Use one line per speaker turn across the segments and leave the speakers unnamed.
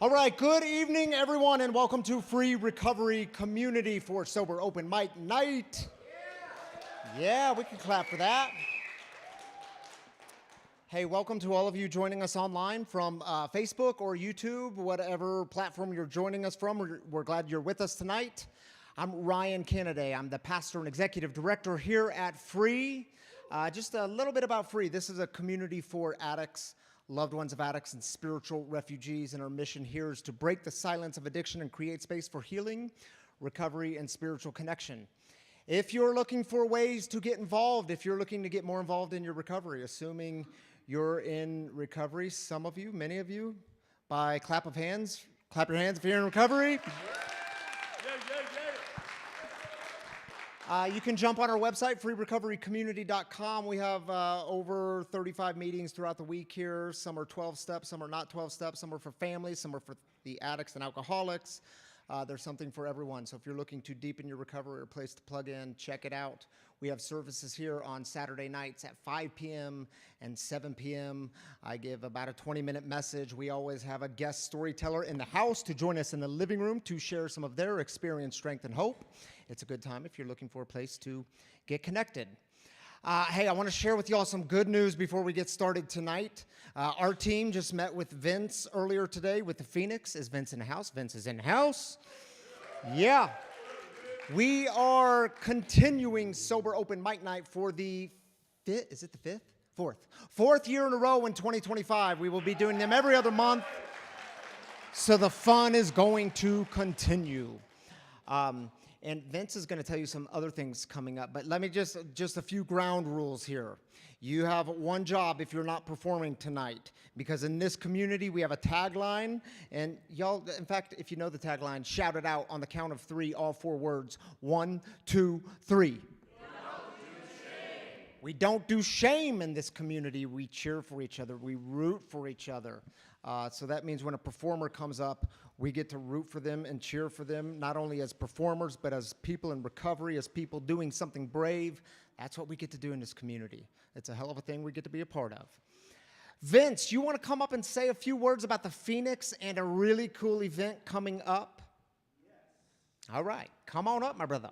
All right, good evening, everyone, and welcome to Free Recovery Community for Sober Open Mic Night. Yeah, we can clap for that. Hey, welcome to all of you joining us online from Facebook or YouTube, whatever platform you're joining us from. We're glad you're with us tonight. I'm Ryan Kennedy. I'm the pastor and executive director here at Free. Just a little bit about Free. This is a community for addicts, loved ones of addicts, and spiritual refugees. And our mission here is to break the silence of addiction and create space for healing, recovery, and spiritual connection. If you're looking for ways to get involved, if you're looking to get more involved in your recovery, assuming you're in recovery, some of you, many of you, by clap of hands, clap your hands if you're in recovery. You can jump on our website, freerecoverycommunity.com. We have over 35 meetings throughout the week here. Some are 12 steps, some are not 12 steps, some are for families, some are for the addicts and alcoholics. There's something for everyone. So if you're looking to deepen your recovery or a place to plug in, check it out. We have services here on Saturday nights at 5 p.m. and 7 p.m. I give about a 20-minute message. We always have a guest storyteller in the house to join us in the living room to share some of their experience, strength, and hope. It's a good time if you're looking for a place to get connected. Hey, I want to share with y'all some good news before we get started tonight. Our team just met with Vince earlier today with the Phoenix. Is Vince in the house? Vince is in the house. Yeah. We are continuing Sober Open Mic Night for the fifth, is it the fifth? Fourth year in a row in 2025. We will be doing them every other month. So the fun is going to continue. And Vince is going to tell you some other things coming up, but let me just a few ground rules here. You have one job if you're not performing tonight, because in this community we have a tagline, and y'all, in fact, if you know the tagline, shout it out on the count of three, all four words. 1, 2, 3. We don't do shame in this community. We cheer for each other. We root for each other. So that means when a performer comes up, we get to root for them and cheer for them, not only as performers, but as people in recovery, as people doing something brave. That's what we get to do in this community. It's a hell of a thing we get to be a part of. Vince, you want to come up and say a few words about the Phoenix and a really cool event coming up? Yes. All right. Come on up, my brother.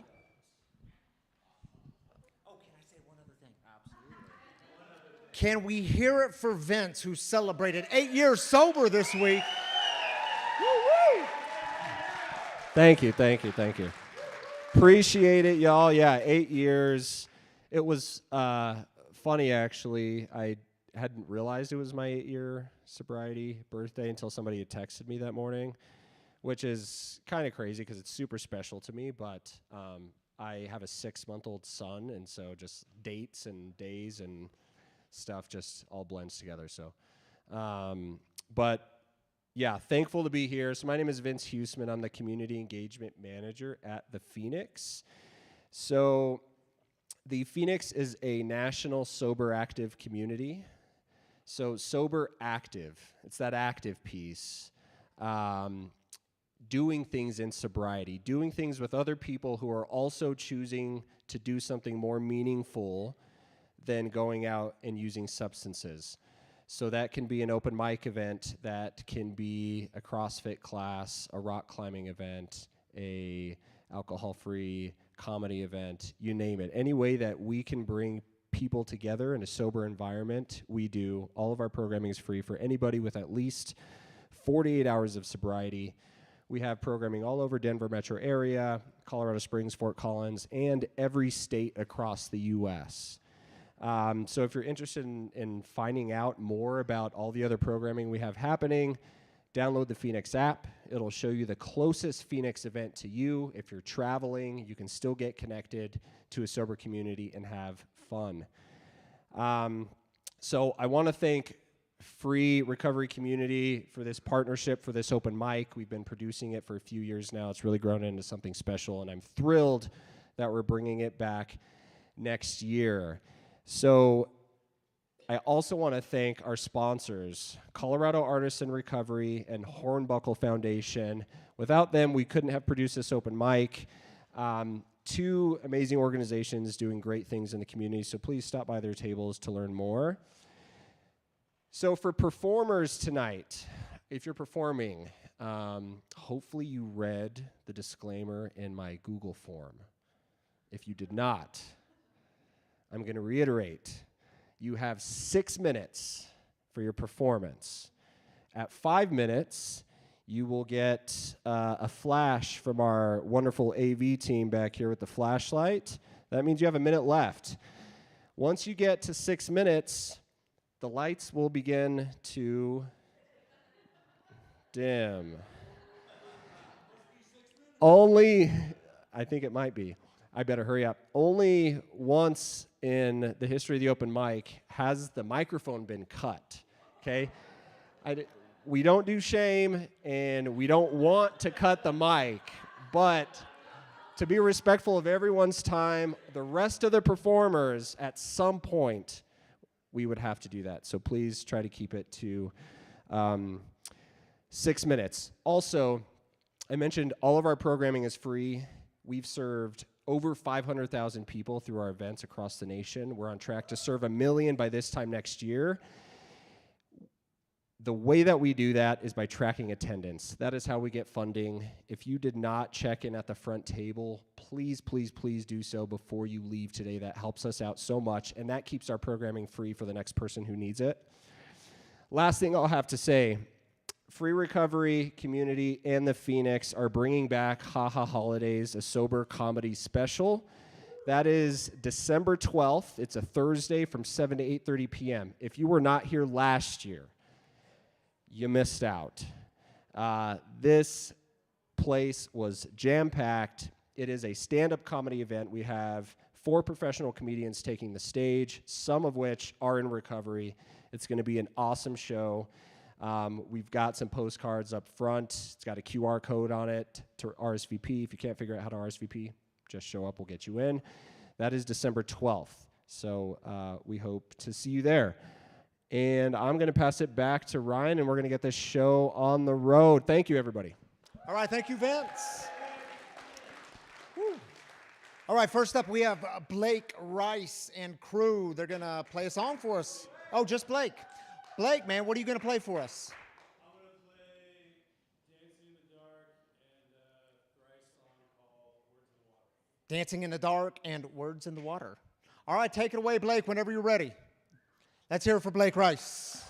Can we hear it for Vince, who celebrated 8 years sober this week? Woo-woo!
Thank you. Appreciate it, y'all. Yeah, 8 years. It was funny, actually. I hadn't realized it was my 8-year sobriety birthday until somebody had texted me that morning, which is kind of crazy because it's super special to me, but I have a 6-month-old son, and so just dates and days and stuff just all blends together. So, but yeah, thankful to be here. So my name is Vince Huseman. I'm the Community Engagement Manager at the Phoenix. So the Phoenix is a national sober active community. So sober active, it's that active piece. Doing things in sobriety, doing things with other people who are also choosing to do something more meaningful than going out and using substances. So that can be an open mic event, that can be a CrossFit class, a rock climbing event, a alcohol-free comedy event, you name it. Any way that we can bring people together in a sober environment, we do. All of our programming is free for anybody with at least 48 hours of sobriety. We have programming all over Denver metro area, Colorado Springs, Fort Collins, and every state across the U.S. So if you're interested in finding out more about all the other programming we have happening, download the Phoenix app. It'll show you the closest Phoenix event to you. If you're traveling, you can still get connected to a sober community and have fun. So I want to thank Free Recovery Community for this partnership, for this open mic. We've been producing it for a few years now. It's really grown into something special, and I'm thrilled that we're bringing it back next year. So I also want to thank our sponsors, Colorado Artists in Recovery and Hornbuckle Foundation. Without them, we couldn't have produced this open mic. Two amazing organizations doing great things in the community, so please stop by their tables to learn more. So for performers tonight, if you're performing, Hopefully you read the disclaimer in my Google form. If you did not, I'm going to reiterate. You have 6 minutes for your performance. At 5 minutes, you will get a flash from our wonderful AV team back here with the flashlight. That means you have a minute left. Once you get to 6 minutes, the lights will begin to dim. Only, I think it might be. I better hurry up. Only once in the history of the open mic has the microphone been cut, okay? We don't do shame, and we don't want to cut the mic, but to be respectful of everyone's time, the rest of the performers, at some point, we would have to do that. So please try to keep it to 6 minutes. Also, I mentioned all of our programming is free. We've served over 500,000 people through our events across the nation. We're on track to serve 1 million by this time next year. The way that we do that is by tracking attendance. That is how we get funding. If you did not check in at the front table, please, please, please do so before you leave today. That helps us out so much, and that keeps our programming free for the next person who needs it. Last thing I'll have to say, Free Recovery Community and the Phoenix are bringing back Ha Ha Holidays, a sober comedy special. That is December 12th. It's a Thursday from 7 to 8:30 p.m. If you were not here last year, you missed out. This place was jam-packed. It is a stand-up comedy event. We have 4 professional comedians taking the stage, some of which are in recovery. It's going to be an awesome show. We've got some postcards up front. It's got a QR code on it to RSVP. If you can't figure out how to RSVP, just show up. We'll get you in. That is December 12th. So we hope to see you there. And I'm going to pass it back to Ryan, and we're going to get this show on the road. Thank you, everybody.
All right, thank you, Vince. Woo. All right, first up, we have Blake Rice and crew. They're going to play a song for us. Oh, just Blake. Blake, man, what are you going to play for us?
I'm going to play Dancing in the Dark and Thrice song called Words in the Water.
Dancing in the Dark and Words in the Water. All right, take it away, Blake, whenever you're ready. Let's hear it for Blake Rice.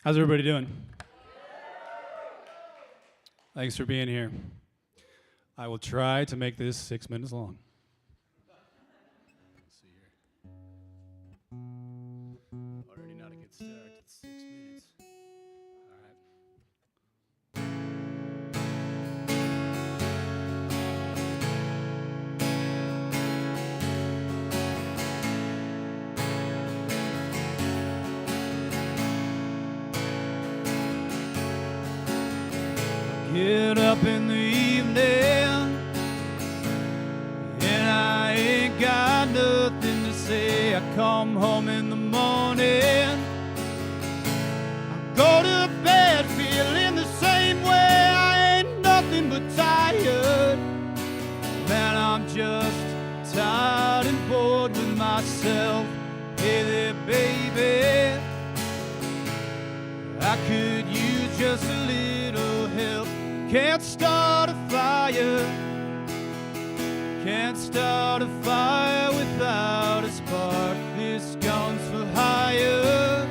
How's everybody doing? Thanks for being here. I will try to make this 6 minutes long. Let's see here. Already not a good start. It's 6 minutes. All right. Get up in the evening and I ain't got nothing to say. I come home in the morning, I go to bed feeling the same way. I ain't nothing but tired. Man, I'm just tired and bored with myself. Hey there, baby, I could use just a little help. Can't start a fire, can't start a fire without a spark. This gun's for hire,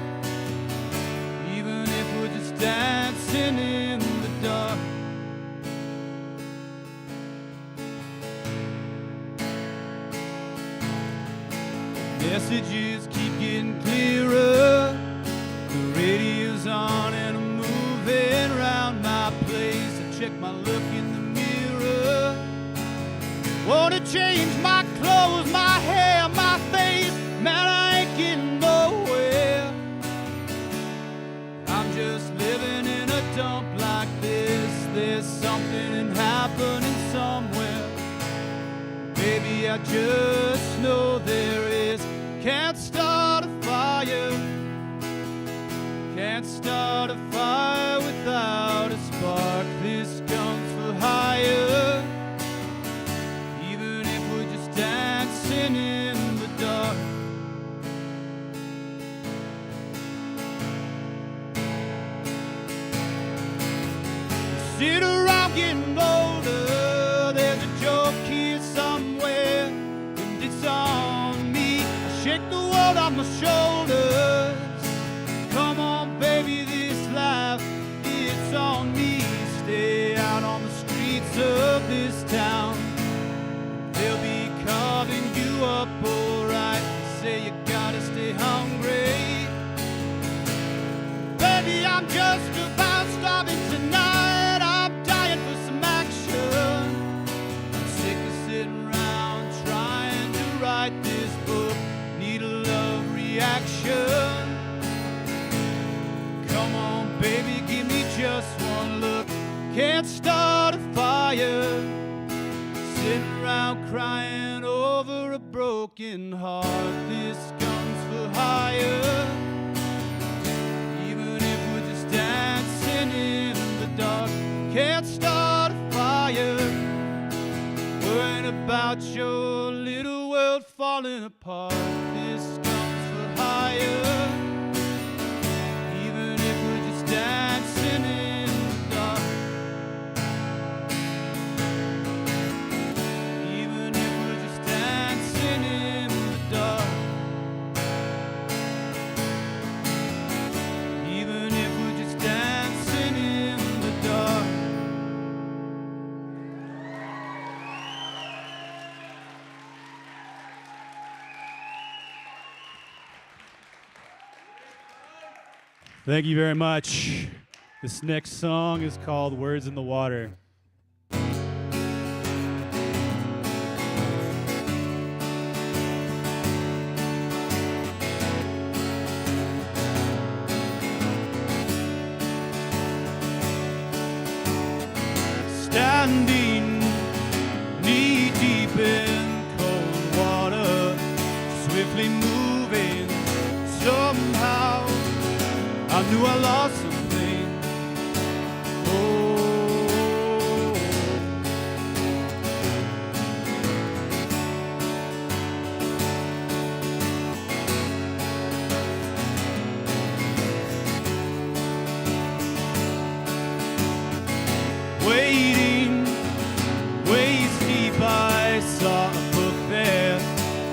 even if we're just dancing in the dark. Messages keep getting clearer, the radio's on and I'm moving around my place. Check my look in the mirror. Wanna change my clothes, my hair, my face. Man, I ain't getting nowhere. I'm just living in a dump like this. There's something happening somewhere. Baby, I just know there is. Can't start a fire, can't can't start a fire without a spark. This comes for higher, even if we're just dancing in the dark. Sit around getting older. There's a joke here somewhere, and it's on me. I shake the world off my shoulders. Come on, baby, this life, it's on me. Stay out on the streets of this town. They'll be carving you up alright. Say you gotta stay hungry. Baby, I'm just about starving tonight. I'm dying for some action. I'm sick of sitting around trying to write this book. Need a love reaction. Come on, baby, give me just one look. Can't start a fire, sitting around crying over a broken heart. This comes for higher, even if we're just dancing in the dark. Can't start a fire, worrying about your little world falling apart. This comes for higher, even if we're just dancing in the dark. Even if we're just dancing in the dark. Even if we're just dancing in the dark. Thank you very much. This next song is called Words in the Water. Standing knee deep in cold water, swiftly moving somehow. I knew I lost something. Oh, waiting, waist deep, I saw a book there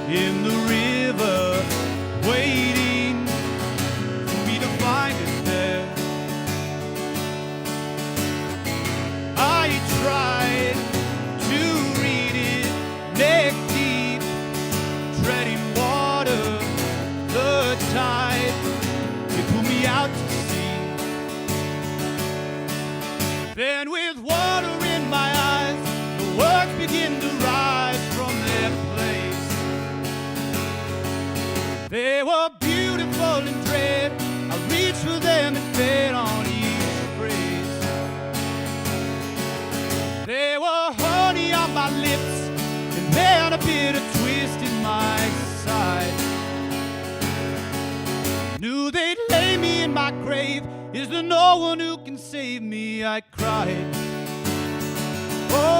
in the river, waiting for me to find it there. I tried to read it, neck deep, treading water, the tide, it pulled me out to sea. Then with water in my eyes, the words begin to rise from their place. They were beautiful and dread. I reached for them and fed on each phrase. They were honey on my lips, and then a bitter twist in my side. Knew they'd lay me in my grave. Is there no one who can save me? I cried. Oh,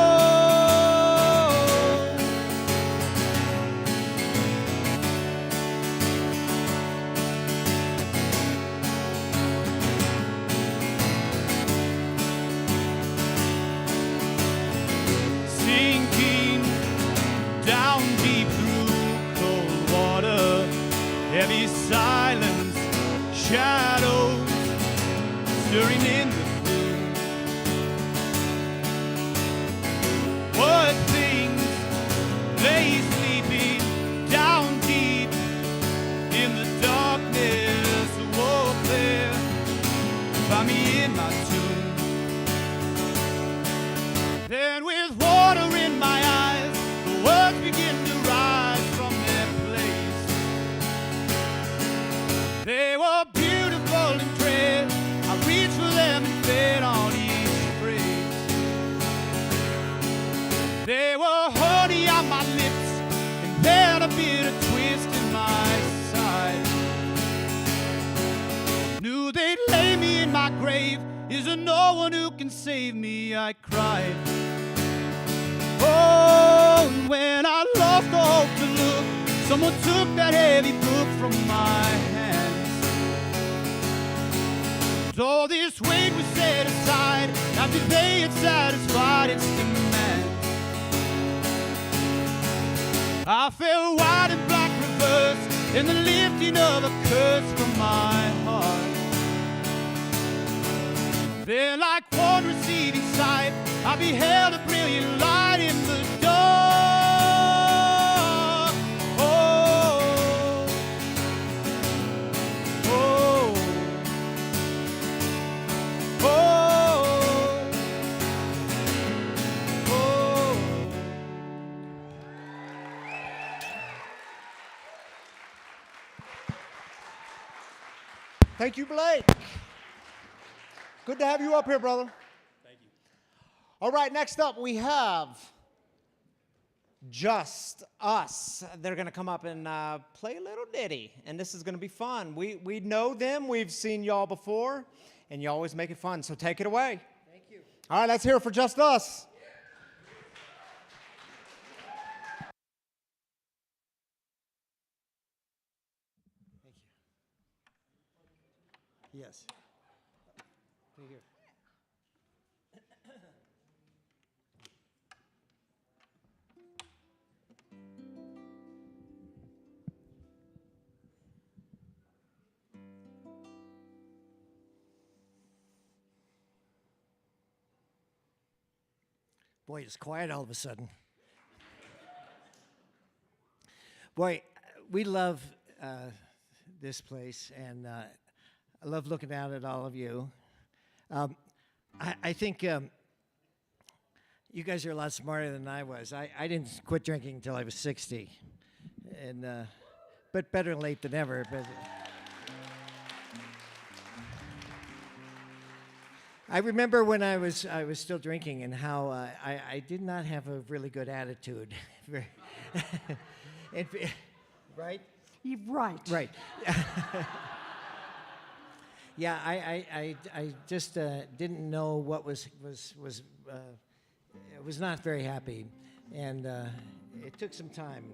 sinking down deep through cold water, heavy silence, shadows stirring in the gloom. What things lay sleeping down deep in the darkness, awoke there, found me in my tomb. Then with water in my eyes, the words begin to rise from their place. They were beautiful and dread. I reached for them and grave. Is there no one who can save me? I cried. Oh, and when I lost the hope to look, someone took that heavy book from my hands. And all this weight was set aside after they had satisfied its demands. I felt white and black reversed in the lifting of a curse from my heart. Then like one receiving sight, I beheld a brilliant light in the dark. Oh, oh, oh, oh.
Thank you, Blake. Good to have you up here, brother.
Thank you.
All right, next up we have Just Us. They're going to come up and play a little ditty, and this is going to be fun. We know them. We've seen y'all before, and you always make it fun, so take it away.
Thank you.
All right, let's hear it for Just Us.
Yes. Thank you. Boy, it's quiet all of a sudden. Boy, we love this place, and I love looking out at all of you. I think you guys are a lot smarter than I was. I didn't quit drinking until I was 60, and but better late than never. But I remember when I was still drinking and how I did not have a really good attitude. Right?
Right.
Right. Yeah, I just didn't know what was not very happy, and it took some time.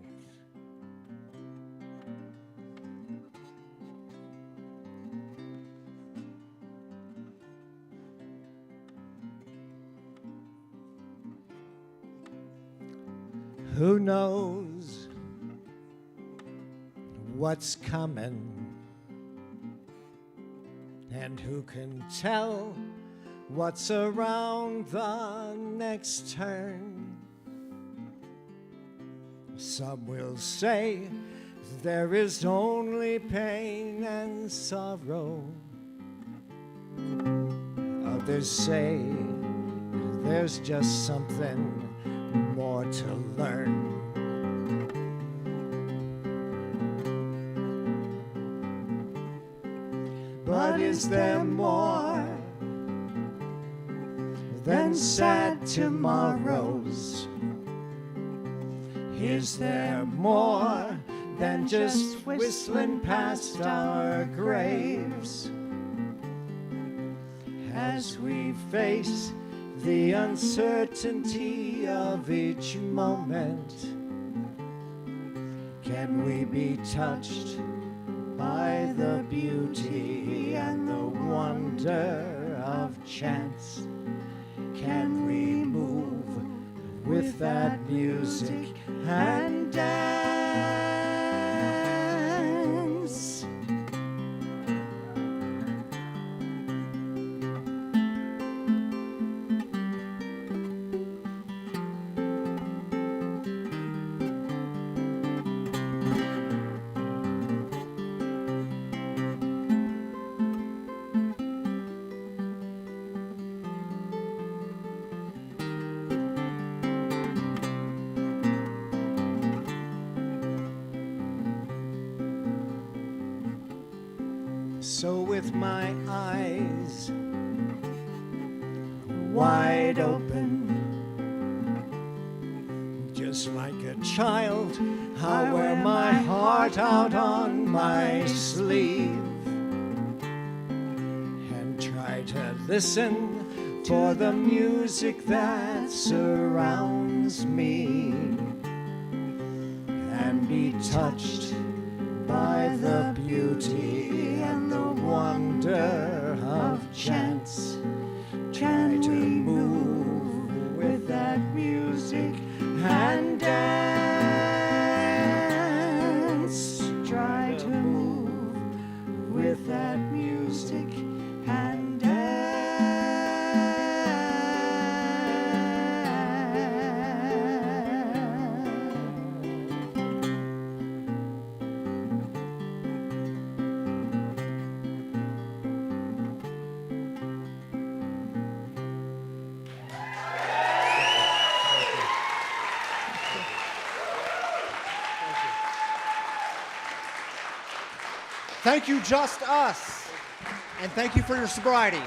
Who knows what's coming? And who can tell what's around the next turn? Some will say there is only pain and sorrow. Others say there's just something more to learn. But is there more than sad tomorrows? Is there more than just whistling past our graves? As we face the uncertainty of each moment, can we be touched by the beauty and the wonder of chance? Can we move with that music and dance? So with my eyes wide open, just like a child, I wear my heart out on my sleeve and try to Listen for the music that surrounds me, and be touched by the beauty and the wonder of chance. Try to move with that music and dance. Try to move with that music and dance.
Thank you, Just Us. And thank you for your sobriety.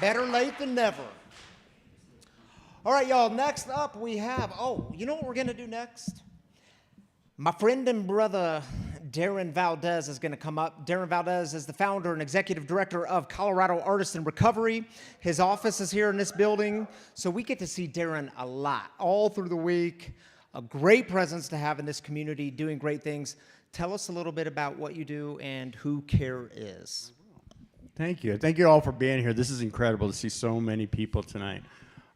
Better late than never. All right, y'all, next up we have, you know what we're going to do next? My friend and brother, Darren Valdez, is going to come up. Darren Valdez is the founder and executive director of Colorado Artists in Recovery. His office is here in this building, so we get to see Darren a lot, all through the week. A great presence to have in this community, doing great things. Tell us a little bit about what you do and who CARE is.
Thank you. Thank you all for being here. This is incredible to see so many people tonight.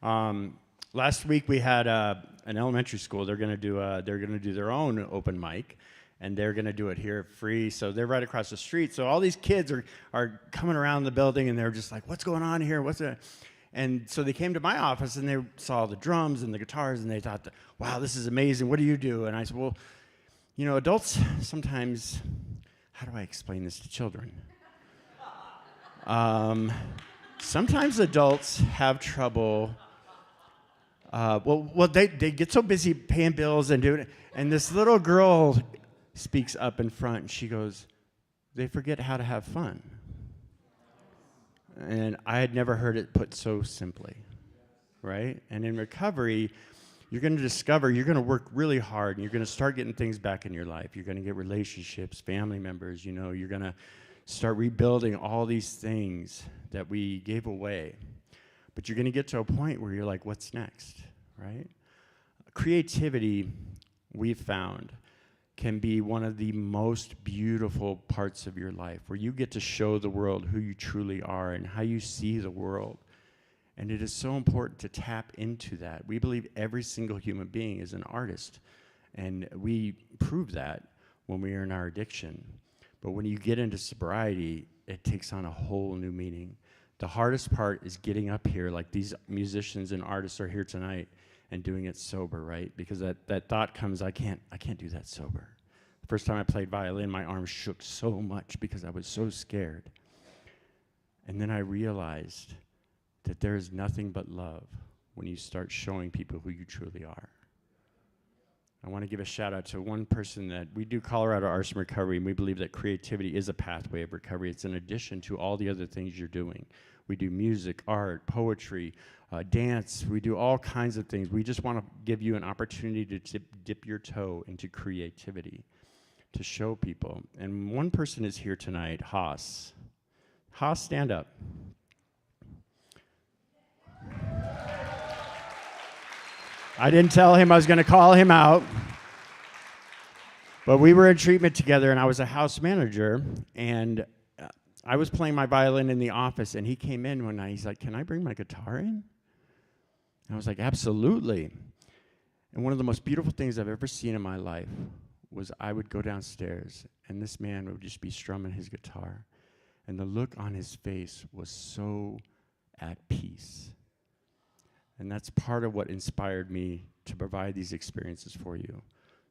Last week we had an elementary school. They're going to do their own open mic, and they're going to do it here free. So they're right across the street. So all these kids are coming around the building, and they're just like, "What's going on here? What's that?" And so they came to my office, and they saw the drums and the guitars, and they thought, "Wow, this is amazing. What do you do?" And I said, "Well, you know, adults sometimes, how do I explain this to children? Sometimes adults have trouble. They get so busy paying bills and doing it. And this little girl speaks up in front, and she goes, they forget how to have fun." And I had never heard it put so simply, right? And in recovery, you're going to discover you're going to work really hard, and you're going to start getting things back in your life. You're going to get relationships, family members, you're going to start rebuilding all these things that we gave away. But you're going to get to a point where you're like, what's next, right? Creativity, we've found, can be one of the most beautiful parts of your life, where you get to show the world who you truly are and how you see the world. And it is so important to tap into that. We believe every single human being is an artist, and we prove that when we are in our addiction. But when you get into sobriety, it takes on a whole new meaning. The hardest part is getting up here, like these musicians and artists are here tonight, and doing it sober, right? Because that thought comes, I can't do that sober. The first time I played violin, my arms shook so much because I was so scared. And then I realized that there is nothing but love when you start showing people who you truly are. I want to give a shout out to one person that we do Colorado Arts and Recovery, and we believe that creativity is a pathway of recovery. It's an addition to all the other things you're doing. We do music, art, poetry, dance. We do all kinds of things. We just want to give you an opportunity to dip your toe into creativity, to show people. And one person is here tonight, Haas. Haas, stand up. I didn't tell him I was going to call him out. But we were in treatment together, and I was a house manager, and I was playing my violin in the office, and he came in one night. He's like, "Can I bring my guitar in?" And I was like, "Absolutely." And one of the most beautiful things I've ever seen in my life was I would go downstairs, and this man would just be strumming his guitar, and the look on his face was so at peace. And that's part of what inspired me to provide these experiences for you.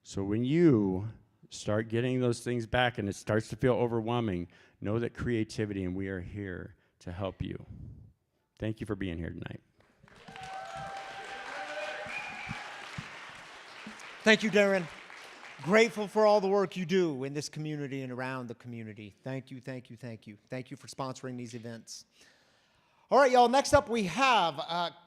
So when you start getting those things back and it starts to feel overwhelming, know that creativity and we are here to help you. Thank you for being here tonight.
Thank you, Darren. Grateful for all the work you do in this community and around the community. Thank you, thank you, thank you. Thank you for sponsoring these events. All right, y'all, next up we have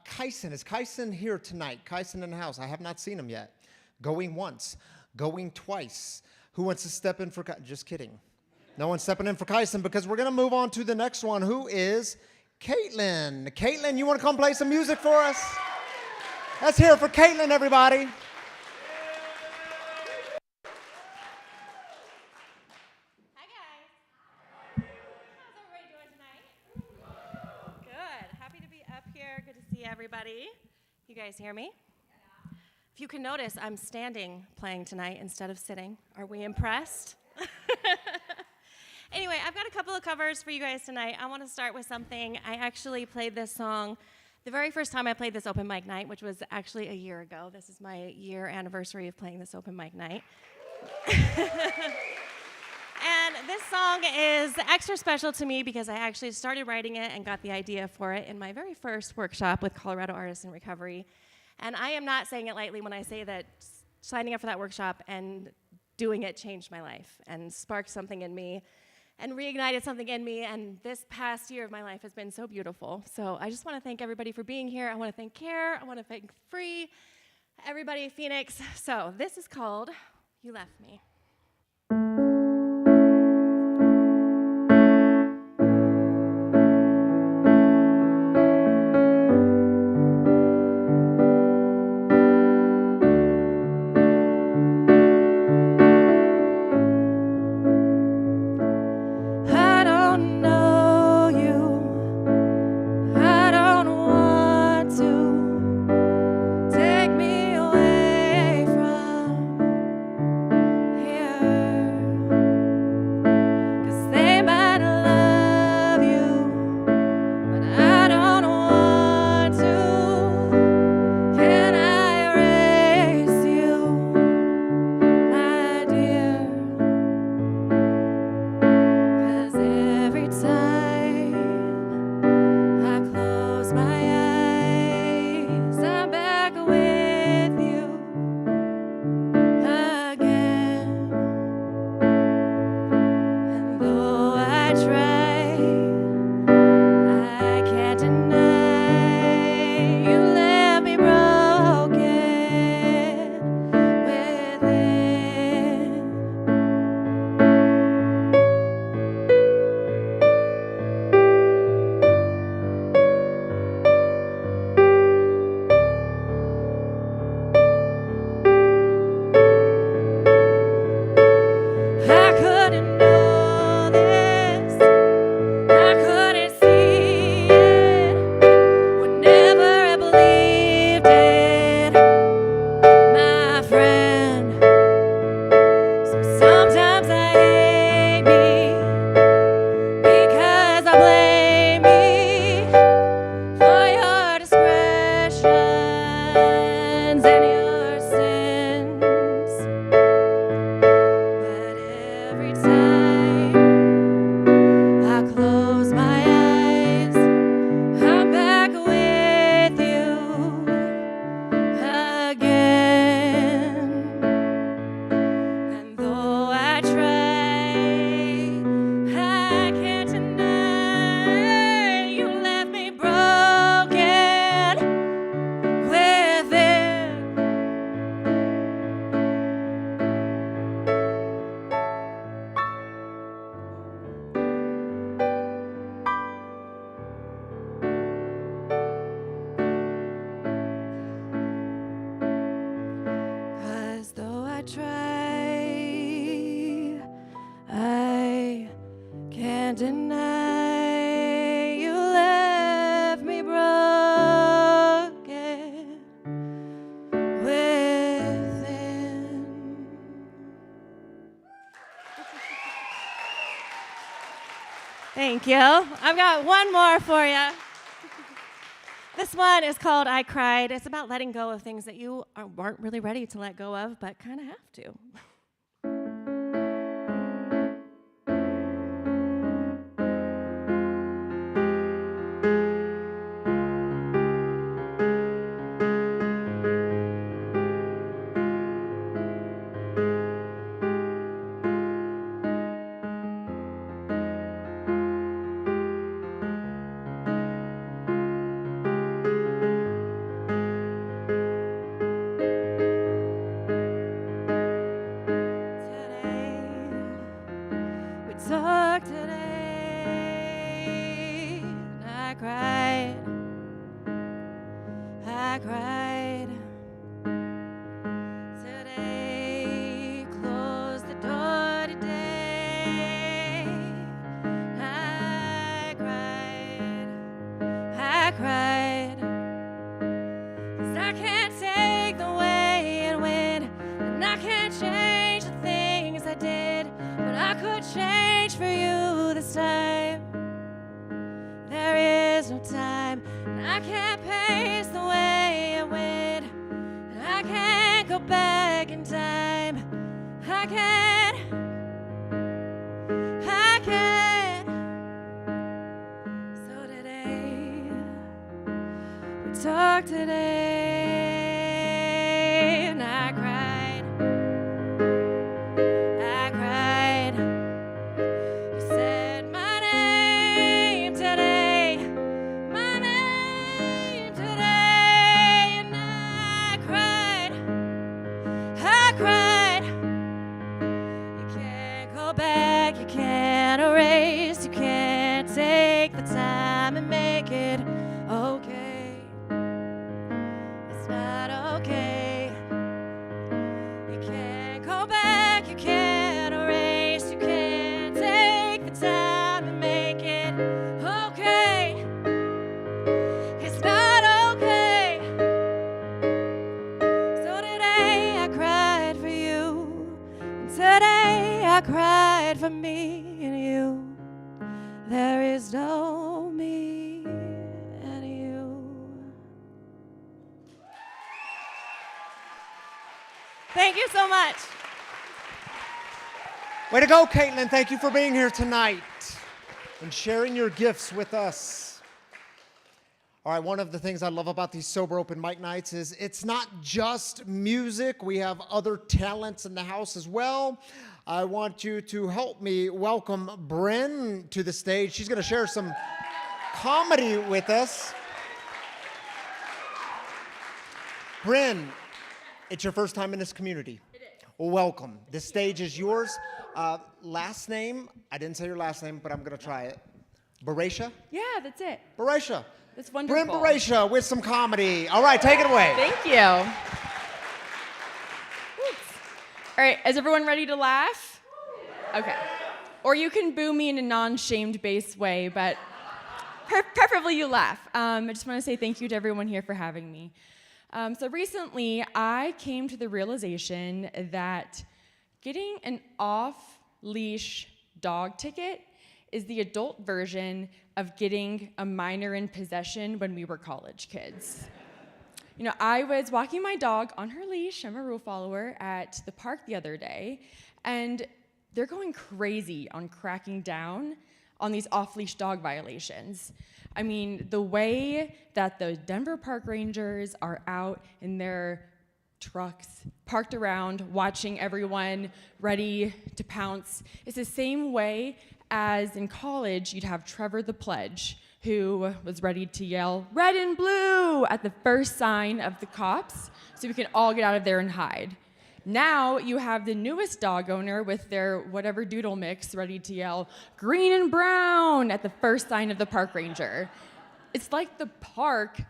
Kyson. Is Kyson here tonight? Kyson in the house. I have not seen him yet. Going once, going twice. Who wants to step in for Kyson? Just kidding. No one's stepping in for Kyson because we're going to move on to the next one, who is Caitlin. Caitlin, you want to come play some music for us? Let's hear it for Caitlin, everybody.
Hi guys. How's everybody doing tonight? Good. Happy to be up here. Good to see everybody. You guys hear me? If you can notice, I'm standing playing tonight instead of sitting. Are we impressed? Anyway, I've got a couple of covers for you guys tonight. I want to start with something. I actually played this song the very first time I played this open mic night, which was actually a year ago. This is my year anniversary of playing this open mic night. And this song is extra special to me because I actually started writing it and got the idea for it in my very first workshop with Colorado Artists in Recovery. And I am not saying it lightly when I say that signing up for that workshop and doing it changed my life and sparked something in me and reignited something in me. And this past year of my life has been so beautiful. So I just want to thank everybody for being here. I want to thank CARE. I want to thank Free, everybody, Phoenix. So this is called You Left Me. I don't know you. I don't want to take me away from here. 'Cause they might love you, but I don't want to. Can I erase you, my dear? 'Cause every time I close my eyes, I'm back with you again. And though I try, I can't deny you left me broken within. I couldn't know this, I couldn't see it, would never have believed it, my friend. So sometimes I hate me because I blame me for your discretions and your sins. But every time I close my eyes, I'm back with you again. And though I try, I can't deny you left me broken within. Cause though I try, I can't deny you left me broken within. Thank you. I've got one more for you. This one is called I Cried. It's about letting go of things that you weren't really ready to let go of, but kind of have to. Today, we talked today, and I cried. I cried. Today, close the door today. I cried. I cried. 'Cause I can't take the way it went, and I can't change the things I did, but I could change for you this time. There is no time, and I can't pace the way it went, and I can't go back in time. I can't. So today, we talk today, and I cried. I cried. You said my name today, my name today, and I cried. I cried. You can't go back, you can't erase, you can't take the time and make it okay. It's not okay. You can't go back, you can't erase, you can't take the time and make it okay. It's not okay. So today I cried for you, and today I cried for me and you. There is no me and you. Thank you so much.
Way to go, Caitlin. Thank you for being here tonight and sharing your gifts with us. All right, one of the things I love about these Sober Open Mic Nights is it's not just music. We have other talents in the house as well. I want you to help me welcome Bryn to the stage. She's going to share some comedy with us. Bryn, it's your first time in this community. It is. Well, welcome. This stage is yours. Last name, I didn't say your last name, but I'm going to try it. Baresha?
Yeah, that's it.
Baresha.
That's wonderful.
Bryn Baresha with some comedy. All right, take it away.
Thank you. Oops. All right, is everyone ready to laugh? Okay. Or you can boo me in a non-shamed-based way, but preferably you laugh. I just want to say thank you to everyone here for having me. So recently, I came to the realization that getting an off-leash dog ticket is the adult version of getting a minor in possession when we were college kids. You know, I was walking my dog on her leash, I'm a rule follower, at the park the other day, and they're going crazy on cracking down on these off-leash dog violations. I mean, the way that the Denver Park Rangers are out in their trucks, parked around, watching everyone ready to pounce, is the same way as in college you'd have Trevor the Pledge, who was ready to yell, "Red and blue," at the first sign of the cops, so we can all get out of there and hide. Now you have the newest dog owner with their whatever doodle mix ready to yell, "Green and brown," at the first sign of the park ranger. It's like the park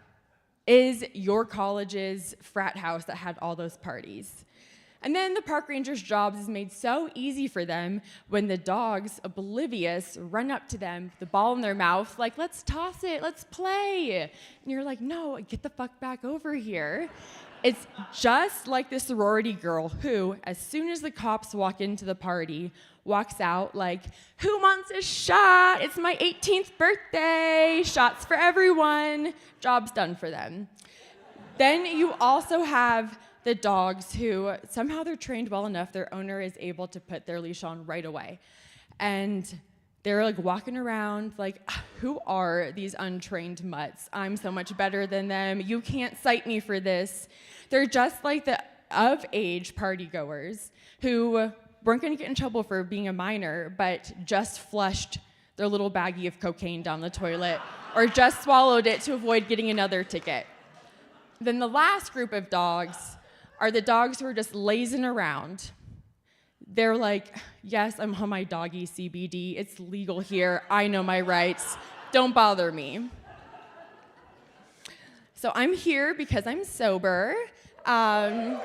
is your college's frat house that had all those parties. And then the park ranger's jobs is made so easy for them when the dogs, oblivious, run up to them, the ball in their mouth, like, "Let's toss it, let's play." And you're like, "No, get the fuck back over here." It's just like the sorority girl who, as soon as the cops walk into the party, walks out like, "Who wants a shot? It's my 18th birthday. Shots for everyone." Job's done for them. Then you also have the dogs who somehow they're trained well enough, their owner is able to put their leash on right away. And they're like walking around like, "Who are these untrained mutts? I'm so much better than them. You can't cite me for this." They're just like the of-age partygoers who weren't gonna get in trouble for being a minor, but just flushed their little baggie of cocaine down the toilet or just swallowed it to avoid getting another ticket. Then the last group of dogs are the dogs who are just lazing around. They're like, "Yes, I'm on my doggy CBD. It's legal here. I know my rights. Don't bother me." So I'm here because I'm sober. Woo!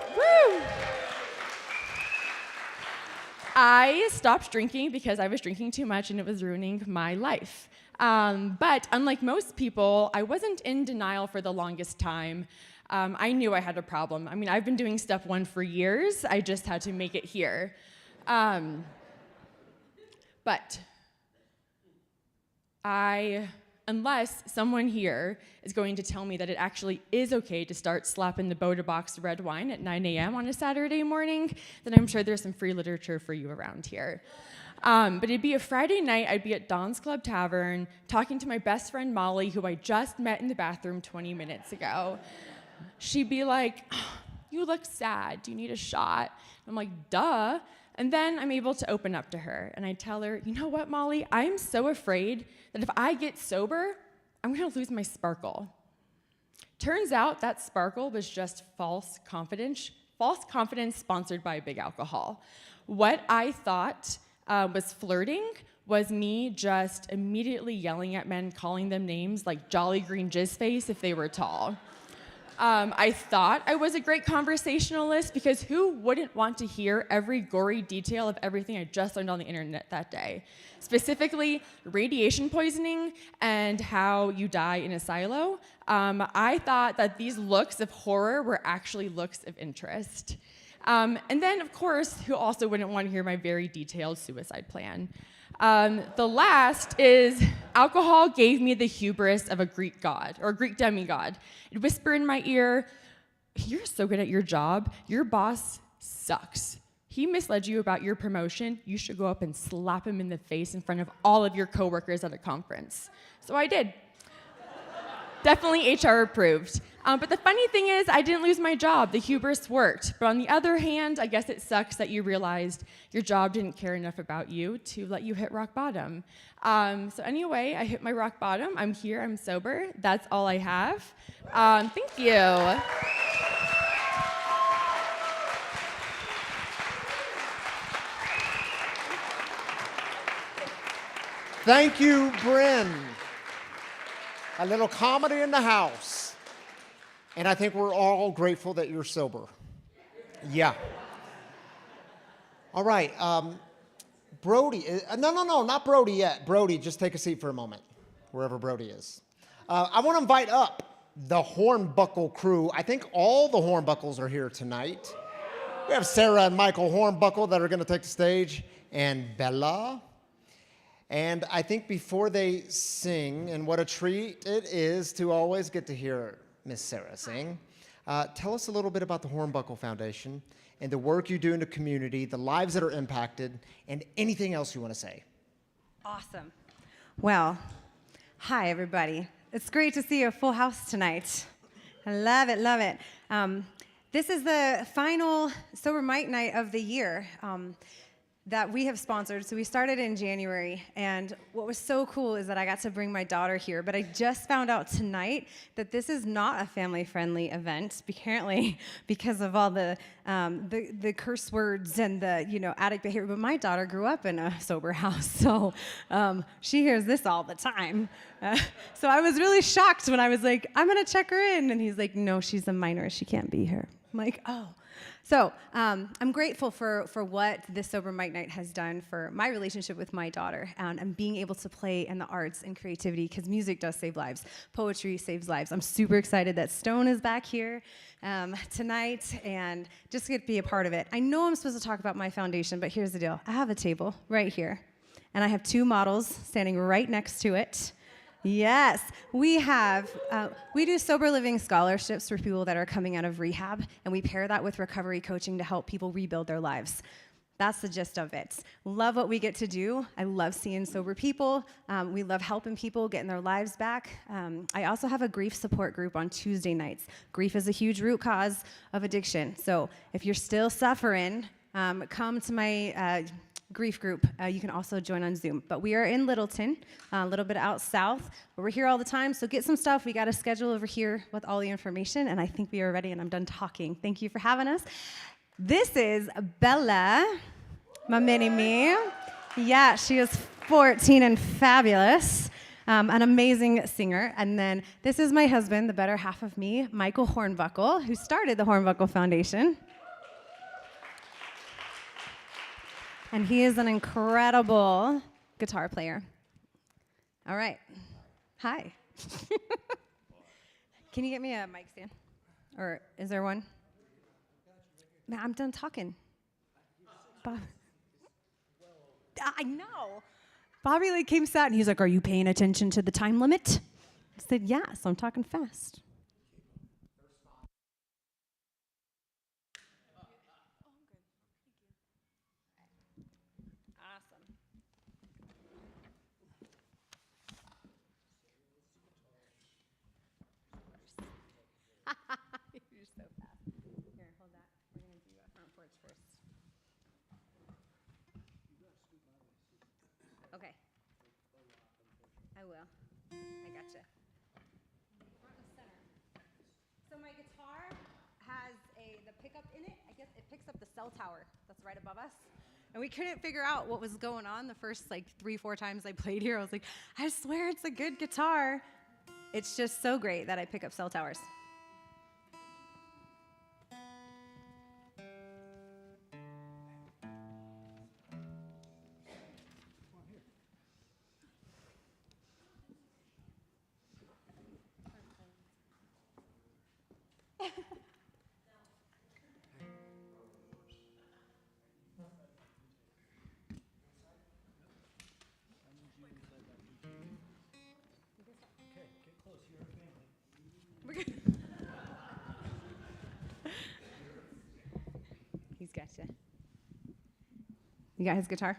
I stopped drinking because I was drinking too much and it was ruining my life. But unlike most people, I wasn't in denial for the longest time. I knew I had a problem. I mean, I've been doing step 1 for years. I just had to make it here. But unless someone here is going to tell me that it actually is okay to start slapping the Boda Box red wine at 9 a.m. on a Saturday morning, then I'm sure there's some free literature for you around here. But it'd be a Friday night, I'd be at Don's Club Tavern talking to my best friend Molly, who I just met in the bathroom 20 minutes ago. She'd be like, oh, you look sad, do you need a shot? I'm like, duh. And then I'm able to open up to her, and I tell her, you know what, Molly? I'm so afraid that if I get sober, I'm gonna lose my sparkle. Turns out that sparkle was just false confidence sponsored by Big Alcohol. What I thought was flirting was me just immediately yelling at men, calling them names like Jolly Green Jizzface if they were tall. I thought I was a great conversationalist because who wouldn't want to hear every gory detail of everything I just learned on the internet that day? Specifically, radiation poisoning and how you die in a silo. I thought that these looks of horror were actually looks of interest. And then, of course, who also wouldn't want to hear my very detailed suicide plan? The last is alcohol gave me the hubris of a Greek god, or a Greek demigod. It'd whisper in my ear, you're so good at your job, your boss sucks. He misled you about your promotion, you should go up and slap him in the face in front of all of your coworkers at a conference. So I did. Definitely HR approved. But the funny thing is, I didn't lose my job. The hubris worked. But on the other hand, I guess it sucks that you realized your job didn't care enough about you to let you hit rock bottom. So anyway, I hit my rock bottom. I'm here, I'm sober. That's all I have. Thank you.
Thank you, Bryn. A little comedy in the house. And I think we're all grateful that you're sober. Yeah. All right. Brody. No, not Brody yet. Brody, just take a seat for a moment, wherever Brody is. I want to invite up the Hornbuckle crew. I think all the Hornbuckles are here tonight. We have Sarah and Michael Hornbuckle that are going to take the stage, and Bella. And I think before they sing, and what a treat it is to always get to hear Miss Sarah sing, tell us a little bit about the Hornbuckle Foundation and the work you do in the community, the lives that are impacted, and anything else you want to say.
Awesome. Well, hi, everybody. It's great to see a full house tonight. I love it, love it. This is the final Sober Mike Night of the year. That we have sponsored. So we started in January, and what was so cool is that I got to bring my daughter here, but I just found out tonight that this is not a family-friendly event, apparently, because of all the curse words and the addict behavior. But my daughter grew up in a sober house, so she hears this all the time. So I was really shocked when I was like, I'm gonna check her in, and he's like, no, she's a minor, she can't be here. I'm like, oh. So I'm grateful for what this Sober Mike Night has done for my relationship with my daughter and being able to play in the arts and creativity, because music does save lives. Poetry saves lives. I'm super excited that Stone is back here tonight and just get to be a part of it. I know I'm supposed to talk about my foundation, but here's the deal. I have a table right here, and I have 2 models standing right next to it. Yes, we do sober living scholarships for people that are coming out of rehab, and we pair that with recovery coaching to help people rebuild their lives. That's the gist of it. Love what we get to do. I love seeing sober people. We love helping people getting their lives back. I also have a grief support group on Tuesday nights. Grief is a huge root cause of addiction. So if you're still suffering, come to my grief group. You can also join on Zoom. But we are in Littleton, a little bit out south, but we're here all the time, so get some stuff. We got a schedule over here with all the information, and I think we are ready, and I'm done talking. Thank you for having us. This is Bella, my mini-me. Yeah, she is 14 and fabulous. an amazing singer. And then this is my husband, the better half of me, Michael Hornbuckle, who started the Hornbuckle Foundation. And he is an incredible guitar player. All right. Hi. Can you get me a mic stand? Or is there one? Man, I'm done talking. Bob. I know. Bobby like came sat and he's like, "Are you paying attention to the time limit?" I said, "Yes, I'm talking fast." Awesome. You're so fast. Here, hold that. We're going to do a front porch first. Okay. I will. I gotcha. Front and center. So my guitar has the pickup in it. I guess it picks up the cell tower that's right above us. And we couldn't figure out what was going on the first 3-4 times I played here. I was like, I swear it's a good guitar. It's just so great that I pick up cell towers. He's gotcha. You got his guitar?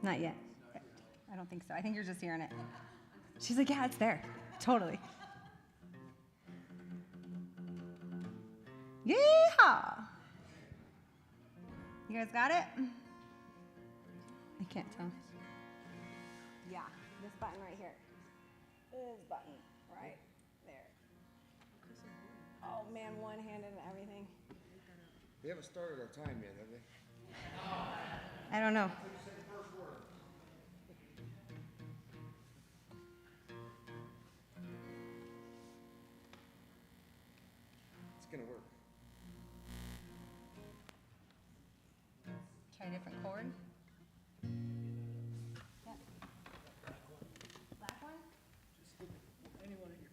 Not yet. I don't think so. I think you're just hearing it. She's like, yeah, it's there. Totally. Yeehaw! You guys got it? I can't tell. Yeah, this button right here. This button right there. Oh man, one-handed and everything.
They haven't started our time yet, have they?
I don't know.
It's gonna work.
Try a different chord. Yep. Black one?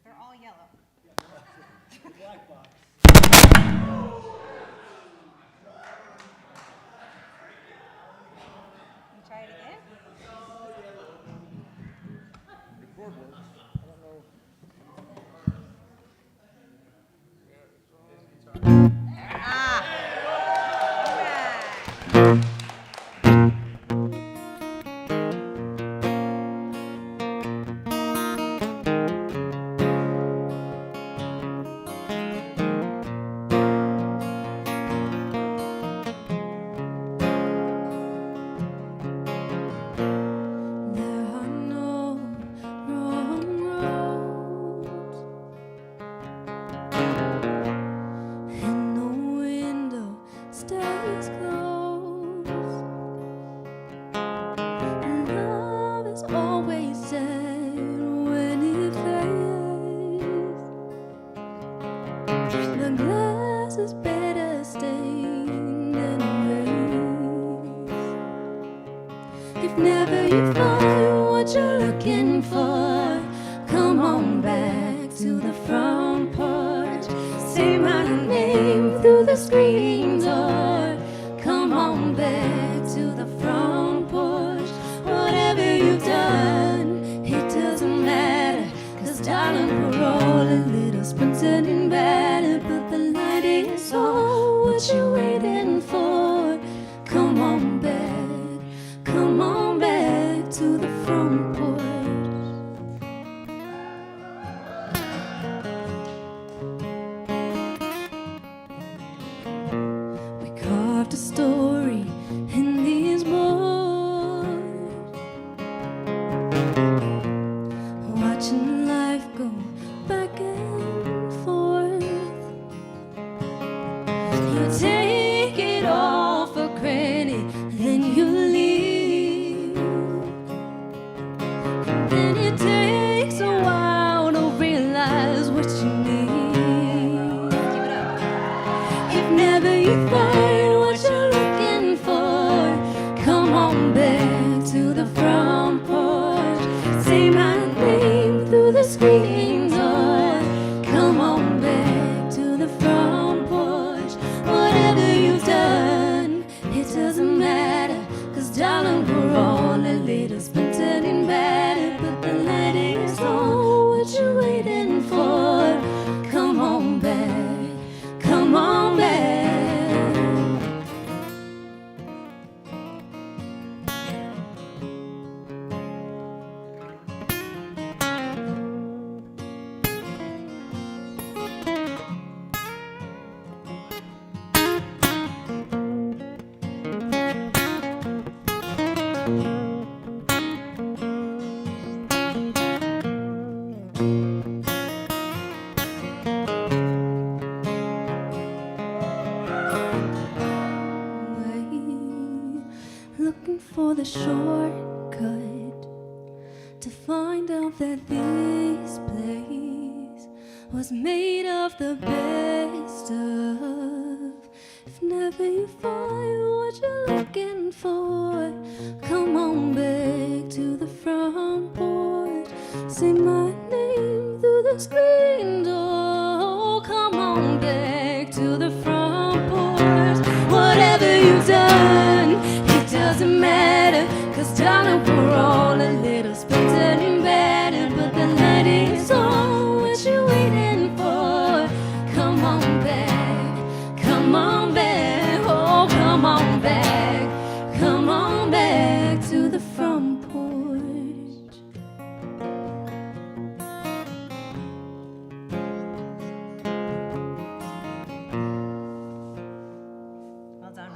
They're all yellow.
Black box.
You try it again?
The chord works. I don't know.
There are no wrong roads, and no window stays closed. Love is always sad when it fades. The glass is better stained than erased. If never you find what you're looking for, come on back to the front porch. Say my name through the screen door. Come on back to the front porch. Whatever you've done, it doesn't matter. 'Cause darling, we're all a little splintered and battered, but the light is on. What you waiting for? Come on back. Come on back to the front porch. We carved a story in these boards, watching life go back and forth. You If never you find what you're looking for, come on back to the front porch. Say my name through the screen door. Come on back to the front porch. Whatever you've done, it doesn't matter. 'Cause darling, we're all a little splintered and battered, but the light is on. What you waiting for? Come on back, come on back. Looking for the shortcut to find out that this place was made of the best stuff. If never you find what you're looking for, come on back to the front porch. Say my name through the screen door. Come on back to the front porch. Whatever you've done, it doesn't matter. 'Cause darling, we're all a little splintered and battered, but the light is on. What you waiting for? Come on back, come on back, oh come on back, come on back to the front porch.
Well done.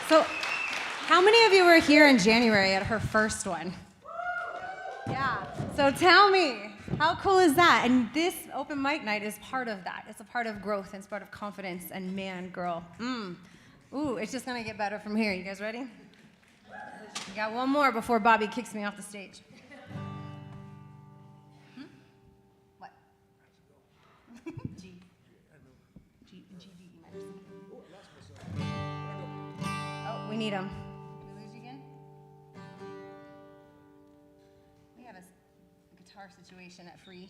So, how many of you were here in January at her first one? Yeah. So tell me, how cool is that? And this open mic night is part of that. It's a part of growth. It's part of confidence and man, girl. Ooh, it's just gonna get better from here. You guys ready? We got one more before Bobby kicks me off the stage. What? G. G-D-E minor C. Oh, we need him. Did we lose you again? We have a guitar situation at Free.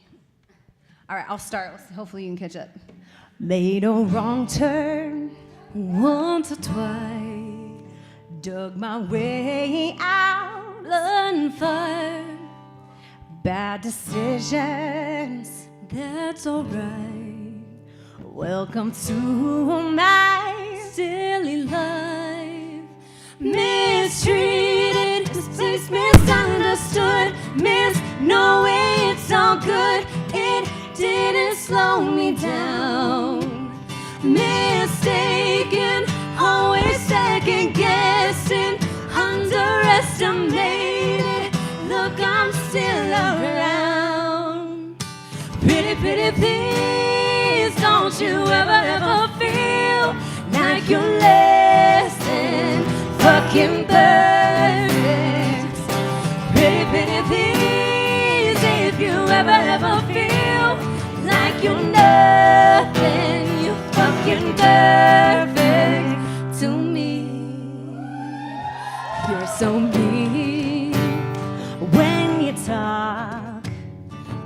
All right, I'll start. Hopefully you can catch up. Made a wrong turn once or twice. Dug my way out on fire. Bad decisions, that's alright. Welcome to my silly life. Mistreated, this place misunderstood. No way, it's all good. It didn't slow me down. Mistaken, always second guessing, underestimated. Look, I'm still around. Pretty, pretty, please, don't you ever feel like you're less than fucking perfect. Pretty, pretty, please, if you ever feel like you're nothing, you're fucking perfect to me. You're so mean when you talk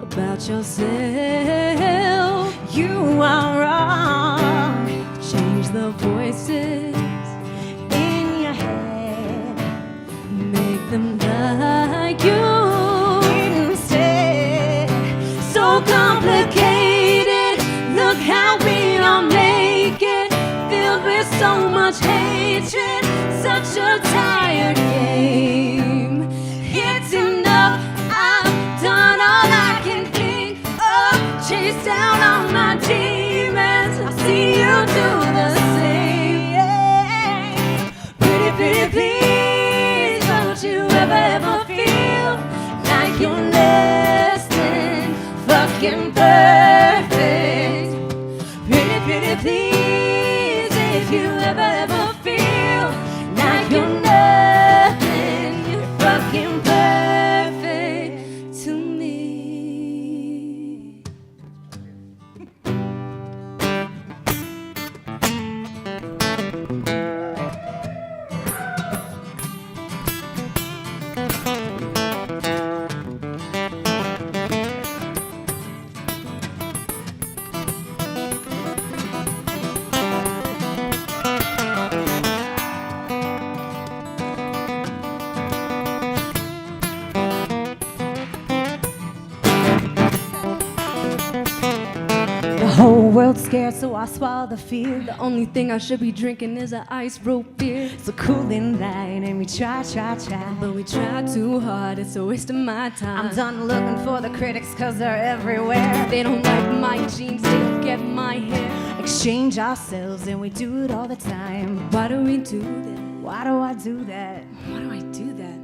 about yourself. You are wrong. Change the voices in your head, make them like you instead. So complicated, look how we all make it, filled with so much hatred, such a tired game. It's enough, I've done all I can think of, chased down all my demons, I see you do the same. Pretty, pretty, please, don't you ever feel like you're less than fucking perfect. Pretty, pretty, please, if you ever feel like you're nothing, you're fucking perfect to me. world's scared, so I swallow the fear.
The only thing I should be drinking is an ice road beer.
It's a cooling light, and we try.
But we try too hard, it's a waste of my time.
I'm done looking for the critics, cause they're everywhere.
They don't like my jeans, they don't get my hair.
Exchange ourselves, and we do it all the time.
Why do we do that?
Why do I do that?
Why do I do that?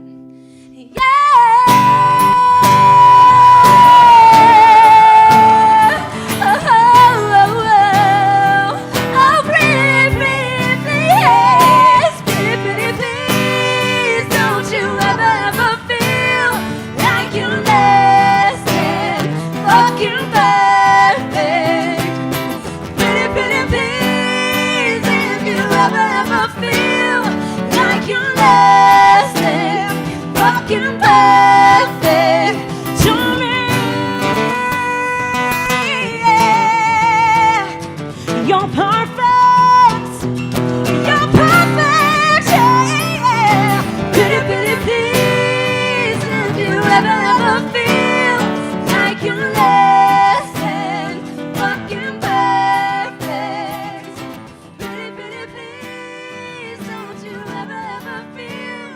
You're perfect. You're perfect. Yeah.
Pretty, pretty please, if you ever feel like you're less than fucking perfect. Pretty, pretty please, don't you ever feel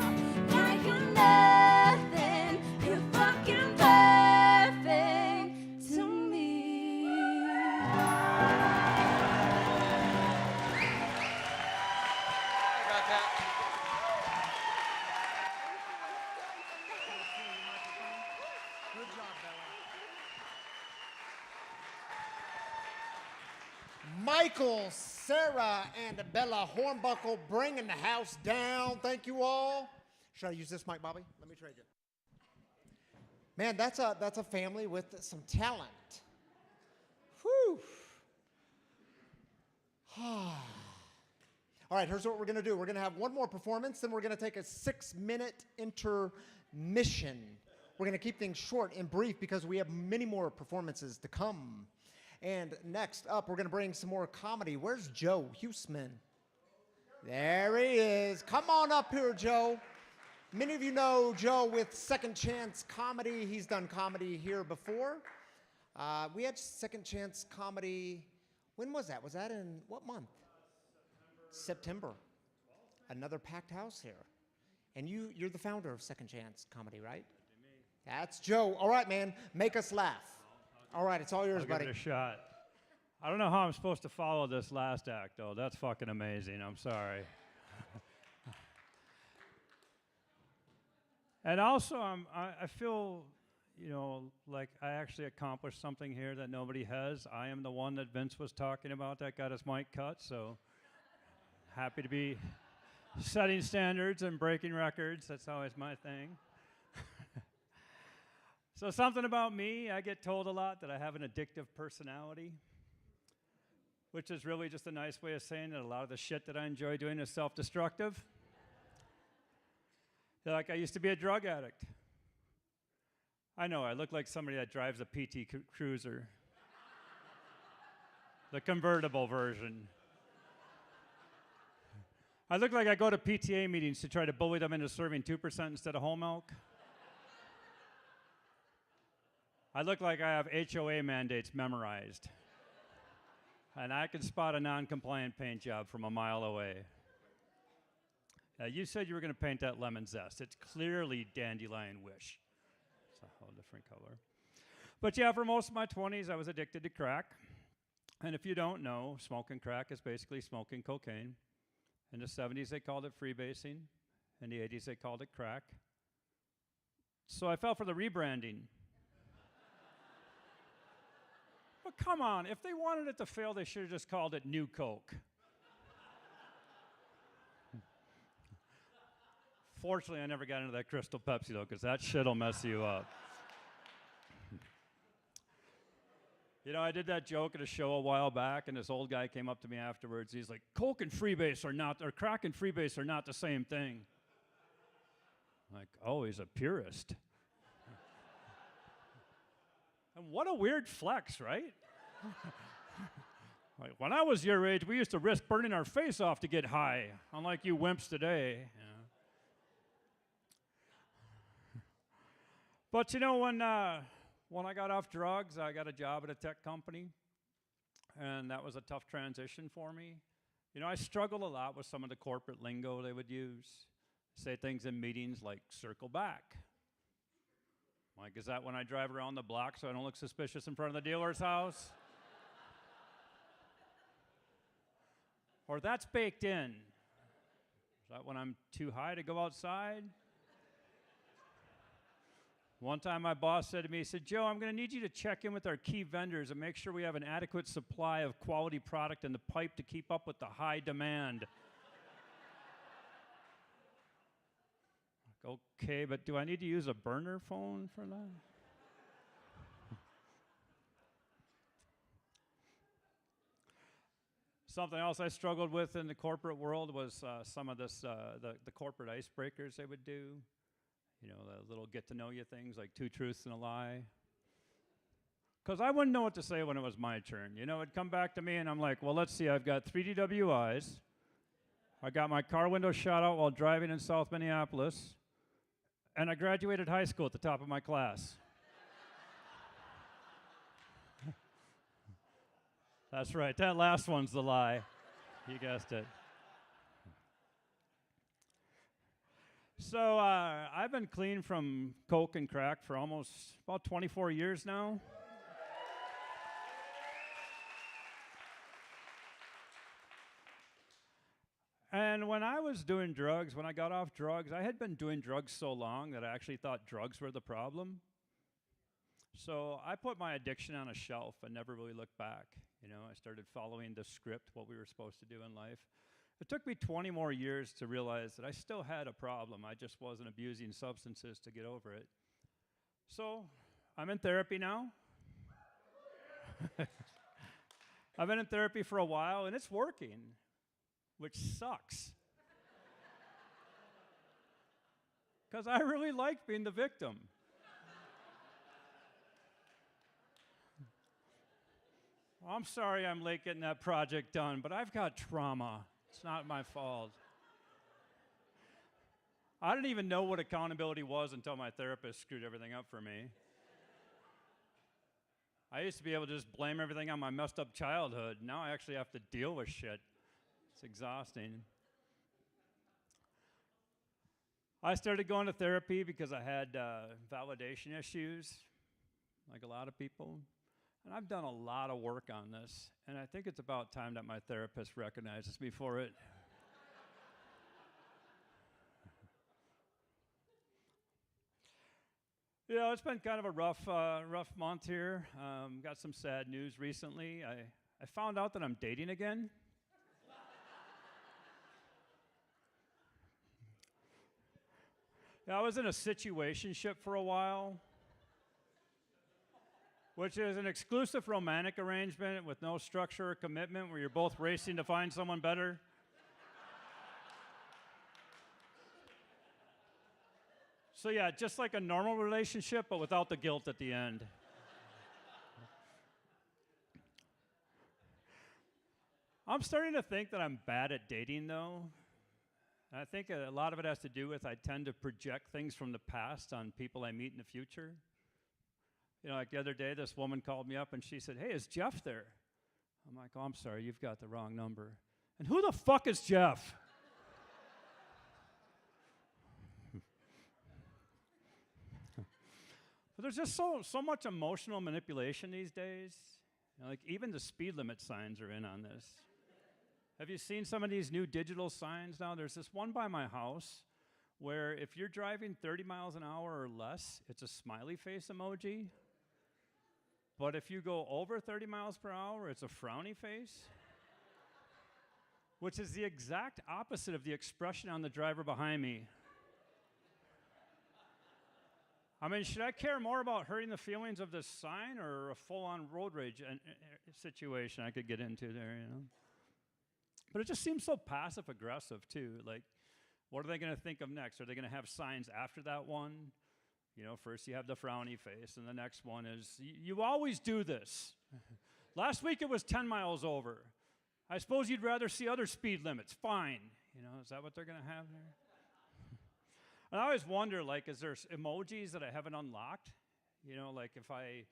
like you're nothing. You're fucking perfect to me.
Michael, Sarah, and Bella Hornbuckle bringing the house down. Thank you all. Should I use this mic, Bobby? Let me trade you. Man, that's a family with some talent. Whew. All right, here's what we're going to do. We're going to have one more performance, then we're going to take a 6-minute intermission. We're going to keep things short and brief because we have many more performances to come. And next up, we're going to bring some more comedy. Where's Joe Huseman? There he is. Come on up here, Joe. Many of you know Joe with Second Chance Comedy. He's done comedy here before. We had Second Chance Comedy. When was that? Was that in what month? September. Another packed house here. And you're the founder of Second Chance Comedy, right? That's Joe. All right, man. Make us laugh. All right, it's all yours,
I'll
buddy.
give it a shot. I don't know how I'm supposed to follow this last act, though. That's fucking amazing. I'm sorry. And also, I feel, like I actually accomplished something here that nobody has. I am the one that Vince was talking about that got his mic cut, so happy to be setting standards and breaking records. That's always my thing. So something about me, I get told a lot that I have an addictive personality, which is really just a nice way of saying that a lot of the shit that I enjoy doing is self-destructive. Like I used to be a drug addict. I know, I look like somebody that drives a PT Cruiser. The convertible version. I look like I go to PTA meetings to try to bully them into serving 2% instead of whole milk. I look like I have HOA mandates memorized. And I can spot a non-compliant paint job from a mile away. You said you were going to paint that lemon zest. It's clearly Dandelion Wish. It's a whole different color. But yeah, for most of my 20s, I was addicted to crack. And if you don't know, smoking crack is basically smoking cocaine. In the 70s, they called it freebasing. In the 80s, they called it crack. So I fell for the rebranding. But come on, if they wanted it to fail, they should have just called it New Coke. Fortunately, I never got into that Crystal Pepsi, though, because that shit'll mess you up. I did that joke at a show a while back, and this old guy came up to me afterwards. He's like, Coke and freebase are not, or crack and freebase are not the same thing. I'm like, oh, he's a purist. And what a weird flex, right? Like, when I was your age, we used to risk burning our face off to get high, unlike you wimps today. But when I got off drugs, I got a job at a tech company. and that was a tough transition for me. You know, I struggled a lot with some of the corporate lingo they would use. Say things in meetings like circle back. Like, is that when I drive around the block so I don't look suspicious in front of the dealer's house? Or that's baked in. Is that when I'm too high to go outside? One time my boss said to me, he said, Joe, I'm going to need you to check in with our key vendors and make sure we have an adequate supply of quality product in the pipe to keep up with the high demand. Like, okay, but do I need to use a burner phone for that? Something else I struggled with in the corporate world was some of this, the corporate icebreakers they would do. You know, the little get-to-know-you things like 2 truths and a lie. Because I wouldn't know what to say when it was my turn. You know, it'd come back to me and I'm like, well, let's see, I've got 3 DWIs. I got my car window shot out while driving in South Minneapolis. And I graduated high school at the top of my class. That's right, that last one's the lie. You guessed it. So I've been clean from coke and crack for almost about 24 years now. And when I was doing drugs, when I got off drugs, I had been doing drugs so long that I actually thought drugs were the problem. So I put my addiction on a shelf and never really looked back. You know, I started following the script, what we were supposed to do in life. It took me 20 more years to realize that I still had a problem. I just wasn't abusing substances to get over it. So I'm in therapy now. I've been in therapy for a while, and it's working, which sucks. Because I really like being the victim. I'm sorry I'm late getting that project done, but I've got trauma. It's not my fault. I didn't even know what accountability was until my therapist screwed everything up for me. I used to be able to just blame everything on my messed up childhood. Now I actually have to deal with shit. It's exhausting. I started going to therapy because I had validation issues, like a lot of people. And I've done a lot of work on this, and I think it's about time that my therapist recognizes me for it. You know, it's been kind of a rough month here. Got some sad news recently. I found out that I'm dating again. Yeah, I was in a situationship for a while, which is an exclusive romantic arrangement with no structure or commitment where you're both racing to find someone better. So yeah, just like a normal relationship, but without the guilt at the end. I'm starting to think that I'm bad at dating, though. And I think a lot of it has to do with I tend to project things from the past on people I meet in the future. You know, like the other day, this woman called me up and she said, hey, is Jeff there? I'm like, oh, I'm sorry, you've got the wrong number. And who the fuck is Jeff? But there's just so much emotional manipulation these days. You know, like even the speed limit signs are in on this. Have you seen some of these new digital signs now? There's this one by my house where if you're driving 30 miles an hour or less, it's a smiley face emoji. But if you go over 30 miles per hour, it's a frowny face, which is the exact opposite of the expression on the driver behind me. I mean, should I care more about hurting the feelings of this sign or a full-on road rage situation I could get into there, you know? But it just seems so passive-aggressive, too. Like, what are they going to think of next? Are they going to have signs after that one? You know, first you have the frowny face, and the next one is, you always do this. Last week it was 10 miles over. I suppose you'd rather see other speed limits. Fine. You know, is that what they're going to have there? And I always wonder, like, is there emojis that I haven't unlocked? You know, like if I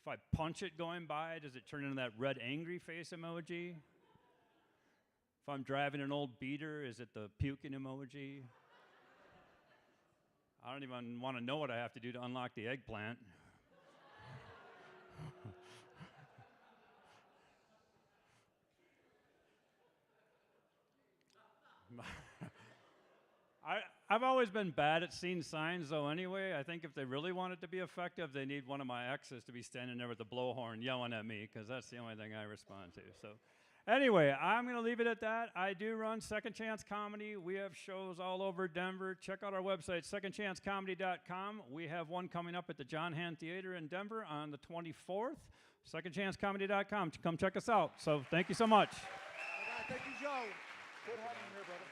If I punch it going by, does it turn into that red angry face emoji? If I'm driving an old beater, is it the puking emoji? I don't even want to know what I have to do to unlock the eggplant. I've always been bad at seeing signs, though, anyway. I think if they really want it to be effective, they need one of my exes to be standing there with the blowhorn yelling at me, because that's the only thing I respond to. So, anyway, I'm going to leave it at that. I do run Second Chance Comedy. We have shows all over Denver. Check out our website, secondchancecomedy.com. We have one coming up at the John Hand Theater in Denver on the 24th. Secondchancecomedy.com. Come check us out. So, thank you so much.
All right, thank you, Joe. Good having you here, brother.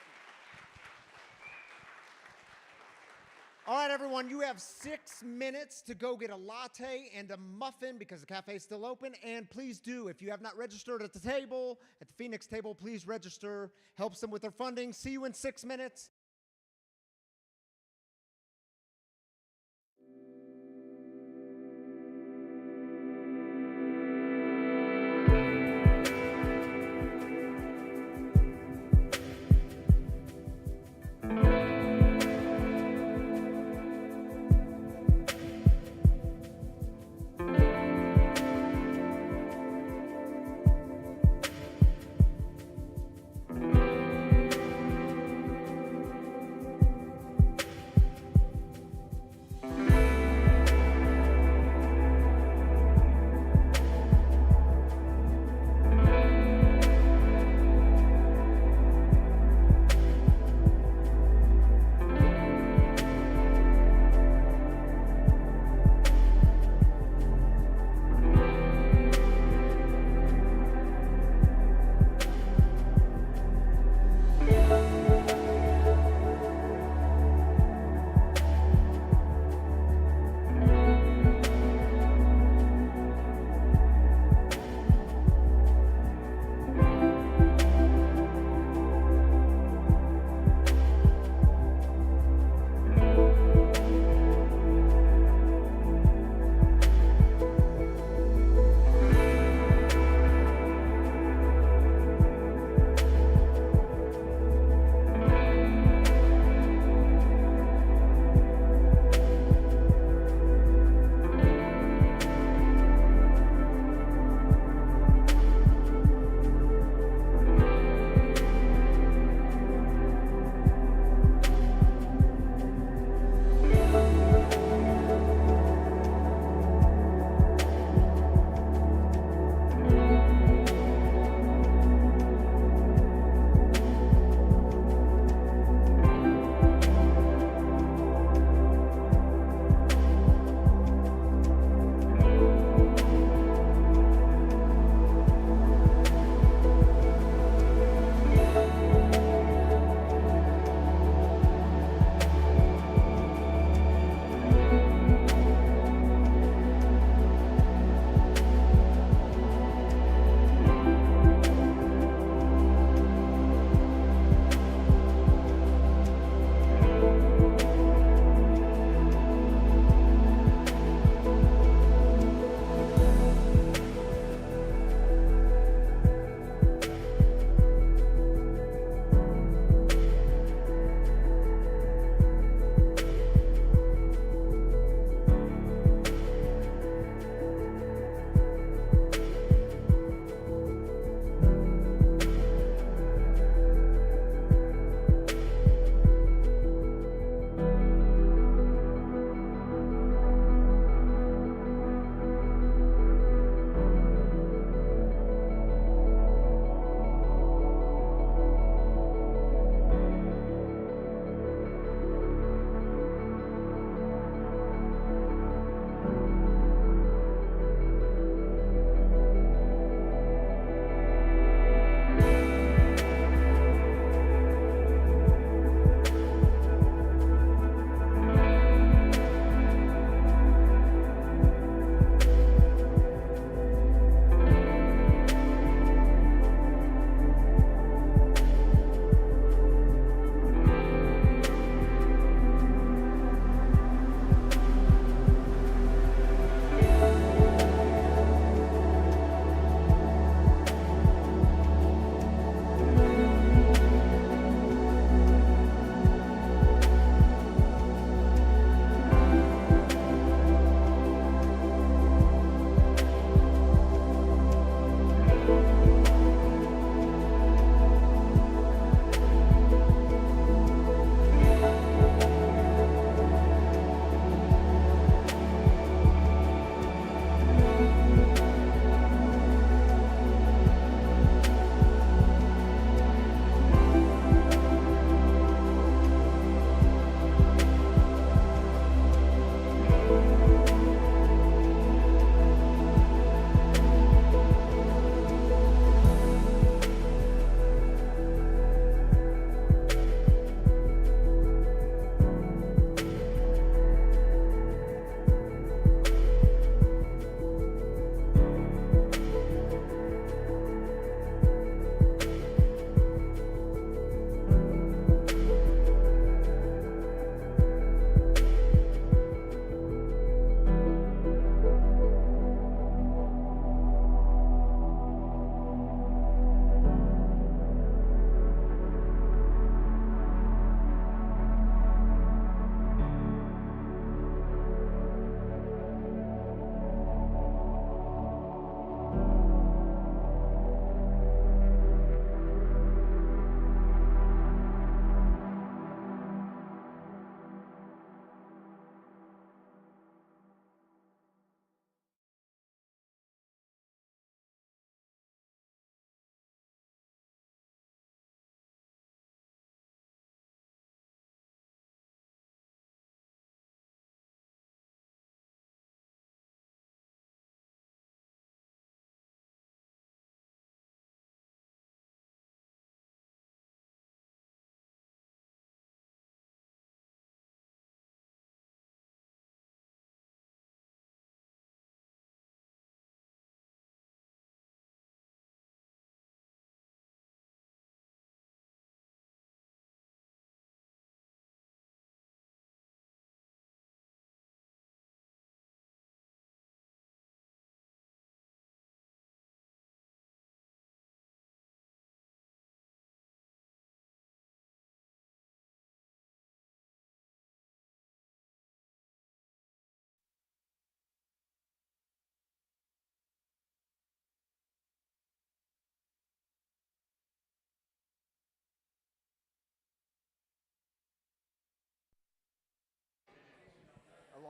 All right, everyone, you have 6 minutes to go get a latte and a muffin because the cafe is still open. And please do, if you have not registered at the table, at the Phoenix table, please register. Helps them with their funding. See you in 6 minutes.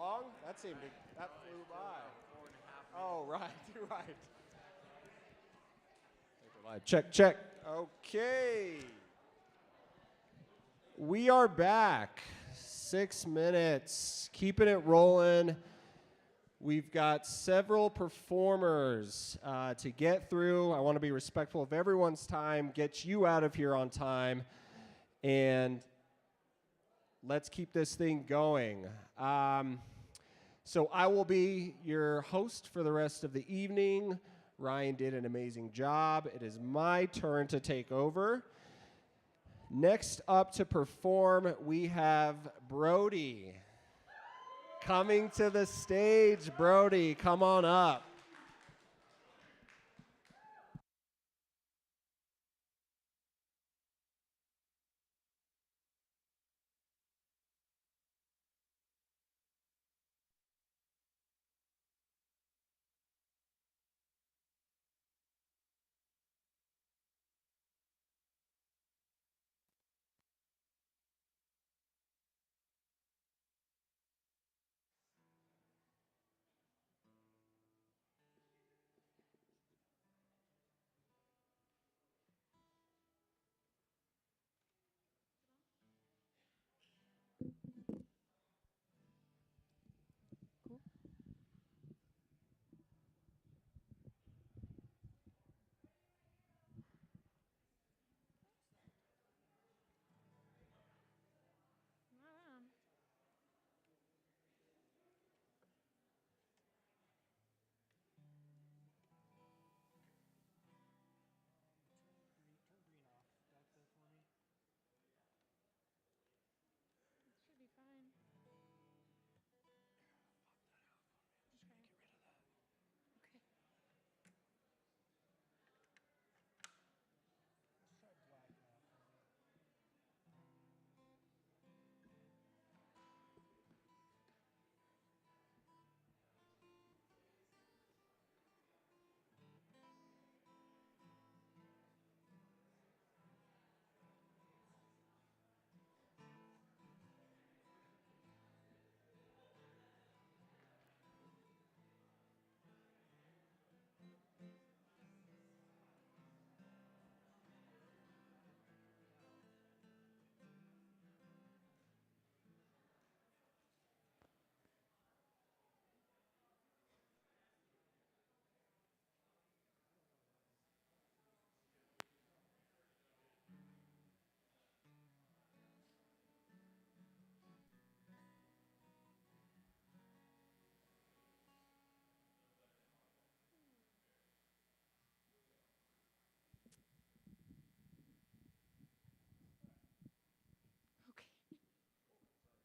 long? That flew by. Oh, right, you're right. Check, check. Okay. We are back. 6 minutes. Keeping it rolling. We've got several performers to get through. I want to be respectful of everyone's time, get you out of here on time, and let's keep this thing going. So I will be your host for the rest of the evening. Ryan did an amazing job. It is my turn to take over. Next up to perform, we have Brody. Coming to the stage, Brody, come on up.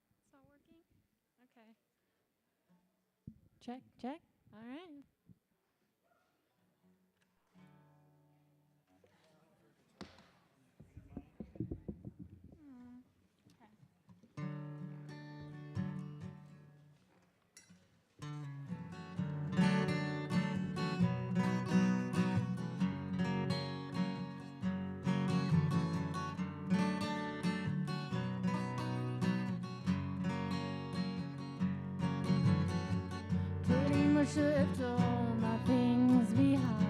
It's not working? Okay. Check, check. All right. Pretty much left all my things behind.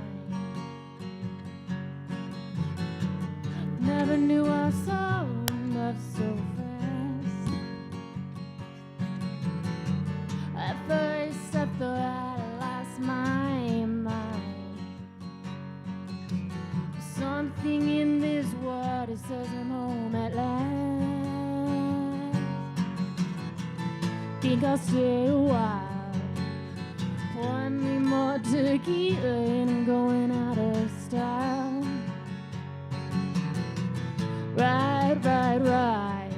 Never knew I saw love so fast. At first I thought I lost my mind. Something in this water says I'm home at last. Think I'll stay a while. Pour me more tequila and I'm going out of style. Ride, ride, ride.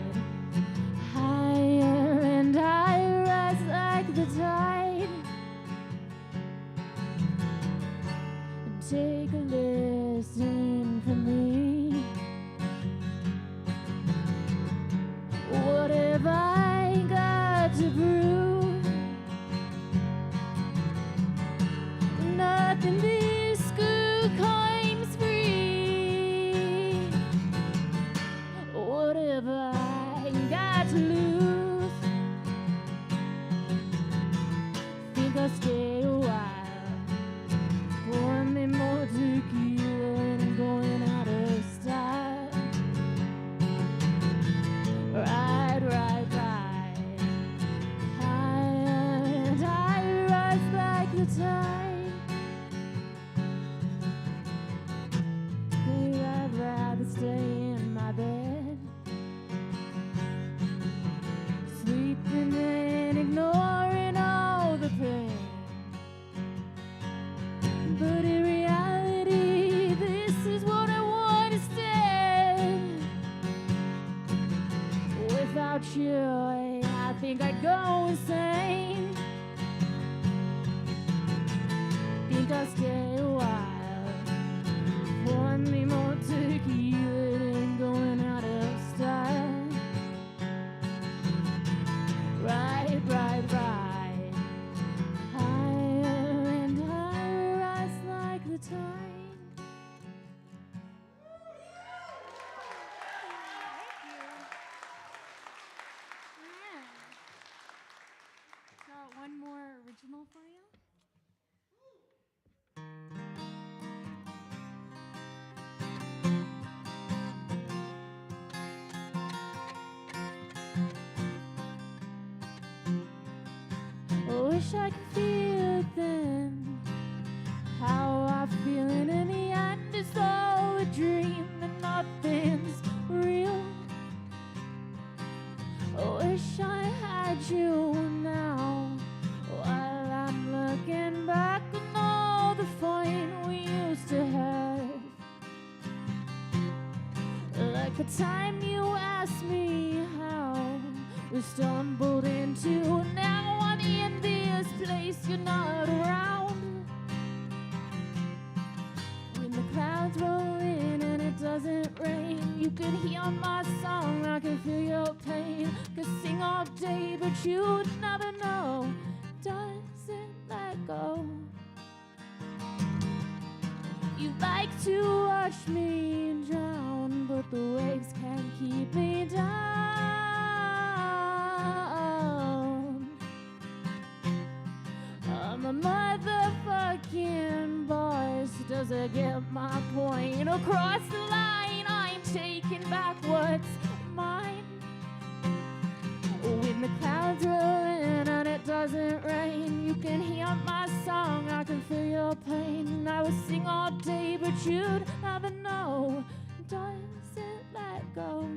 Higher and higher, rise like the tide. Take a lesson from me. What have I got to prove? Nothing, this school coins free. What have I got to lose? think I'll stay a while. Pour me more tequila, it ain't going out of style. Right, right, right. Higher and higher, rise like the tide.
Got one more original for you.
Wish I could feel it then, how I feel, and in the end it's all a dream and nothing's real. Wish I had you now, while I'm looking back on all the fun we used to have. Like the time you asked me how we stumbled into, now I'm in this place, you're not around. When the clouds roll in and it doesn't rain, you can hear my song, I can feel your pain. Could sing all day, but you'd never know. Doesn't let go. You like to watch me drown, but the waves can't keep me down. I'm a motherfucking boss. Does it get my point? Across the line, I'm taking back what's mine. When the clouds roll in and it doesn't rain, you can hear my song, I can feel your pain. I would sing all day, but you'd never know. Doesn't let go.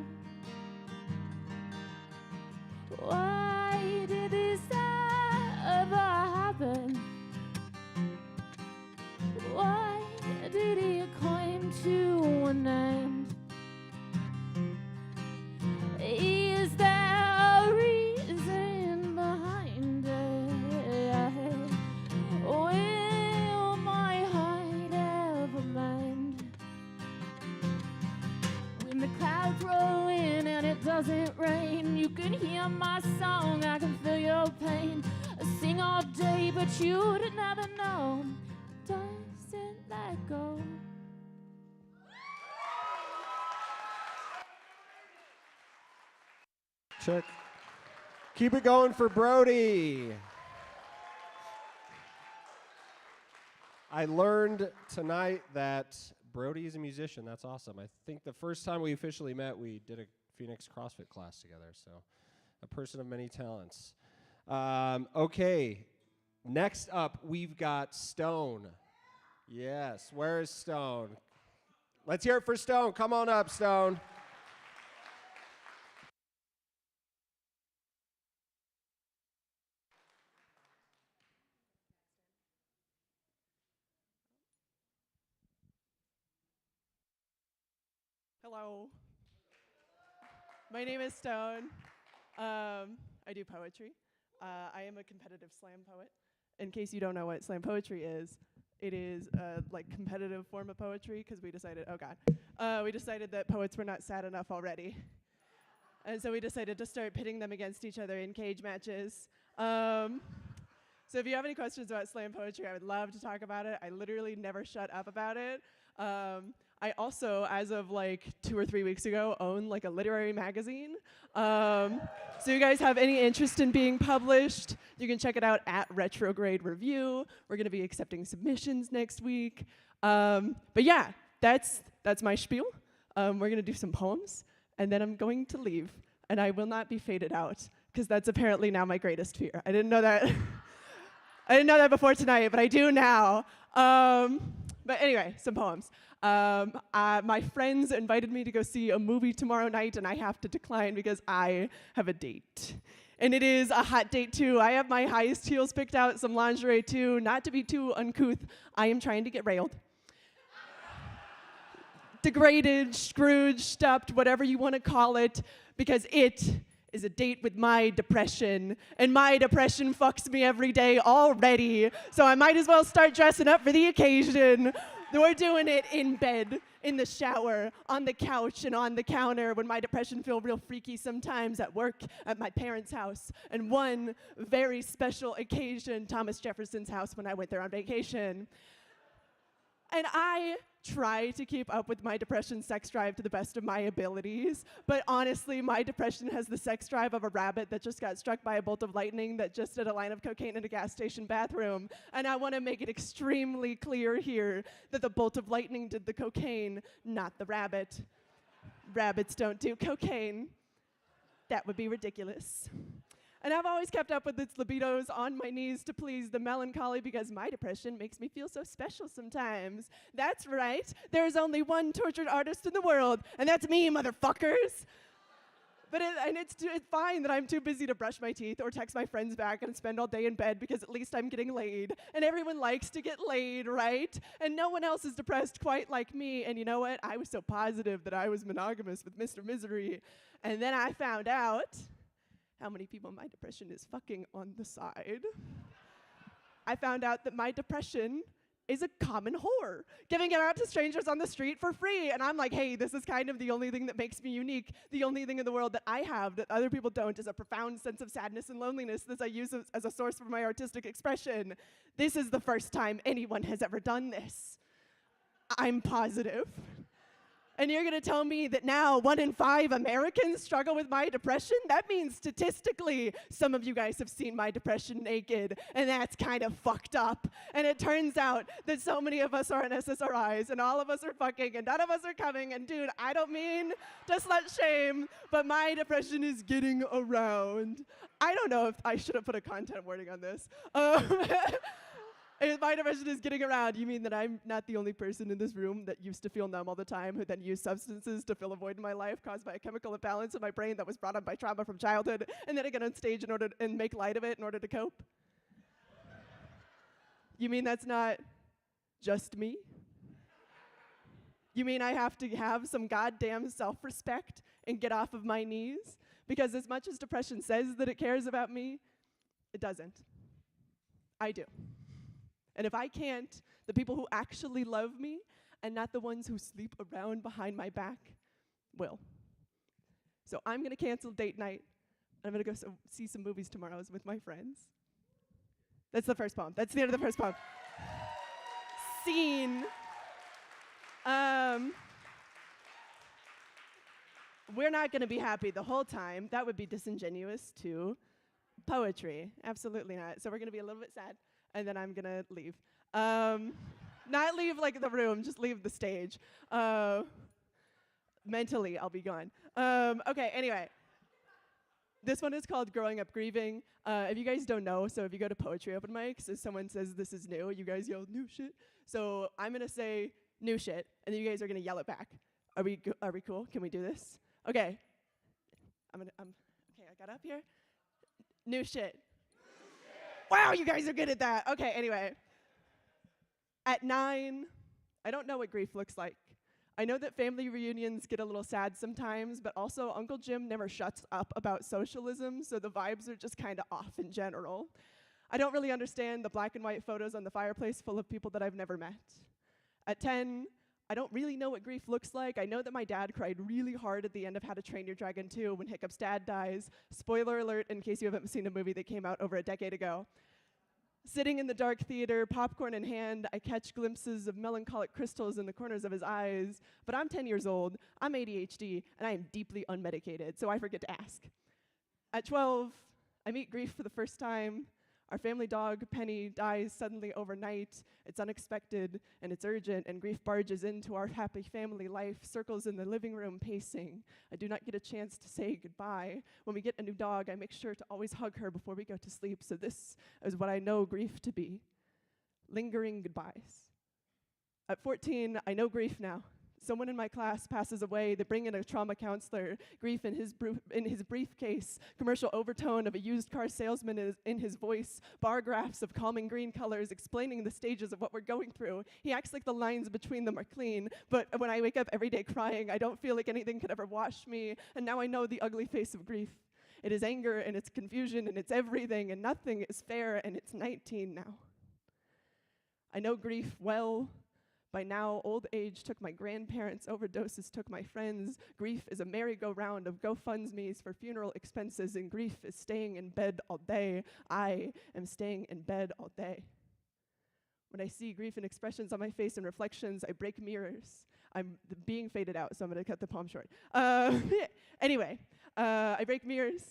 Why did this ever happen? Why did it come to an end? Is there a reason behind it? Will my heart ever mend? When the clouds roll in and it doesn't rain, you can hear my song, I can feel your pain. I sing all day, but you'd never know. Doesn't let go.
Check. Keep it going for Brody. I learned tonight that Brody is a musician. That's awesome. I think the first time we officially met, we did a Phoenix CrossFit class together. So, a person of many talents. Okay, next up, we've got Stone. Yes, where is Stone? Let's hear it for Stone. Come on up, Stone.
Hello. My name is Stone. I do poetry. I am a competitive slam poet. In case you don't know what slam poetry is, it is a competitive form of poetry because we decided, we decided that poets were not sad enough already. And so we decided to start pitting them against each other in cage matches. So if you have any questions about slam poetry, I would love to talk about it. I literally never shut up about it. I also, as of 2 or 3 weeks ago, own a literary magazine. So you guys have any interest in being published, you can check it out at Retrograde Review. We're gonna be accepting submissions next week. But yeah, that's my spiel. We're gonna do some poems, and then I'm going to leave. And I will not be faded out, because that's apparently now my greatest fear. I didn't know that. I didn't know that before tonight, but I do now. But anyway, some poems. My friends invited me to go see a movie tomorrow night, and I have to decline because I have a date. And it is a hot date, too. I have my highest heels picked out, some lingerie, too. Not to be too uncouth, I am trying to get railed. Degraded, Scrooged, stuffed, whatever you want to call it, because it is a date with my depression, and my depression fucks me every day already, so I might as well start dressing up for the occasion. We're doing it in bed, in the shower, on the couch, and on the counter when my depression feels real freaky sometimes, at work, at my parents' house, and one very special occasion, Thomas Jefferson's house when I went there on vacation. And I try to keep up with my depression sex drive to the best of my abilities, but honestly, my depression has the sex drive of a rabbit that just got struck by a bolt of lightning that just did a line of cocaine in a gas station bathroom. And I want to make it extremely clear here that the bolt of lightning did the cocaine, not the rabbit. Rabbits don't do cocaine. That would be ridiculous. And I've always kept up with its libidos on my knees to please the melancholy because my depression makes me feel so special sometimes. That's right. There's only one tortured artist in the world, and that's me, motherfuckers. But it's fine that I'm too busy to brush my teeth or text my friends back and spend all day in bed because at least I'm getting laid. And everyone likes to get laid, right? And no one else is depressed quite like me. And you know what? I was so positive that I was monogamous with Mr. Misery. And then I found out how many people my depression is fucking on the side. I found out that my depression is a common whore, giving it out to strangers on the street for free. And I'm like, hey, this is kind of the only thing that makes me unique. The only thing in the world that I have that other people don't is a profound sense of sadness and loneliness that I use as a source for my artistic expression. This is the first time anyone has ever done this. I'm positive. And you're gonna tell me that now 1 in 5 Americans struggle with my depression? That means statistically, some of you guys have seen my depression naked, and that's kind of fucked up. And it turns out that so many of us are on SSRIs, and all of us are fucking, and none of us are coming, and dude, I don't mean to slut shame, but my depression is getting around. I don't know if I should have put a content warning on this. If my depression is getting around, you mean that I'm not the only person in this room that used to feel numb all the time, who then used substances to fill a void in my life caused by a chemical imbalance in my brain that was brought on by trauma from childhood, and then I get on stage and make light of it in order to cope? You mean that's not just me? You mean I have to have some goddamn self-respect and get off of my knees? Because as much as depression says that it cares about me, it doesn't. I do. And if I can't, the people who actually love me, and not the ones who sleep around behind my back, will. So I'm gonna cancel date night. I'm gonna go see some movies tomorrow with my friends. That's the first poem. That's the end of the first poem. Scene. We're not gonna be happy the whole time. That would be disingenuous too. Poetry, absolutely not. So we're gonna be a little bit sad. And then I'm gonna leave. Not leave like the room, just leave the stage. Mentally, I'll be gone. Okay, anyway. This one is called Growing Up Grieving. If you guys don't know, so if you go to poetry open mics, if someone says this is new, you guys yell new shit. So I'm gonna say new shit, and then you guys are gonna yell it back. Are we cool? Can we do this? Okay. Okay, I got up here. New shit. Wow, you guys are good at that. Okay, anyway. At 9, I don't know what grief looks like. I know that family reunions get a little sad sometimes, but also Uncle Jim never shuts up about socialism, so the vibes are just kind of off in general. I don't really understand the black and white photos on the fireplace full of people that I've never met. At 10, I don't really know what grief looks like. I know that my dad cried really hard at the end of How to Train Your Dragon 2 when Hiccup's dad dies. Spoiler alert in case you haven't seen a movie that came out over a decade ago. Sitting in the dark theater, popcorn in hand, I catch glimpses of melancholic crystals in the corners of his eyes. But I'm 10 years old, I'm ADHD, and I am deeply unmedicated, so I forget to ask. At 12, I meet grief for the first time. Our family dog, Penny, dies suddenly overnight. It's unexpected, and it's urgent, and grief barges into our happy family life, circles in the living room pacing. I do not get a chance to say goodbye. When we get a new dog, I make sure to always hug her before we go to sleep, so this is what I know grief to be. Lingering goodbyes. At 14, I know grief now. Someone in my class passes away, they bring in a trauma counselor, grief in his briefcase, commercial overtone of a used car salesman in his voice, bar graphs of calming green colors explaining the stages of what we're going through. He acts like the lines between them are clean, but when I wake up every day crying, I don't feel like anything could ever wash me, and now I know the ugly face of grief. It is anger and it's confusion and it's everything and nothing is fair and it's 19 now. I know grief well. By now, old age took my grandparents, overdoses took my friends. Grief is a merry-go-round of GoFundMe's for funeral expenses, and grief is staying in bed all day. I am staying in bed all day. When I see grief and expressions on my face and reflections, I break mirrors. I'm being faded out, so I'm going to cut the poem short. Anyway, I break mirrors.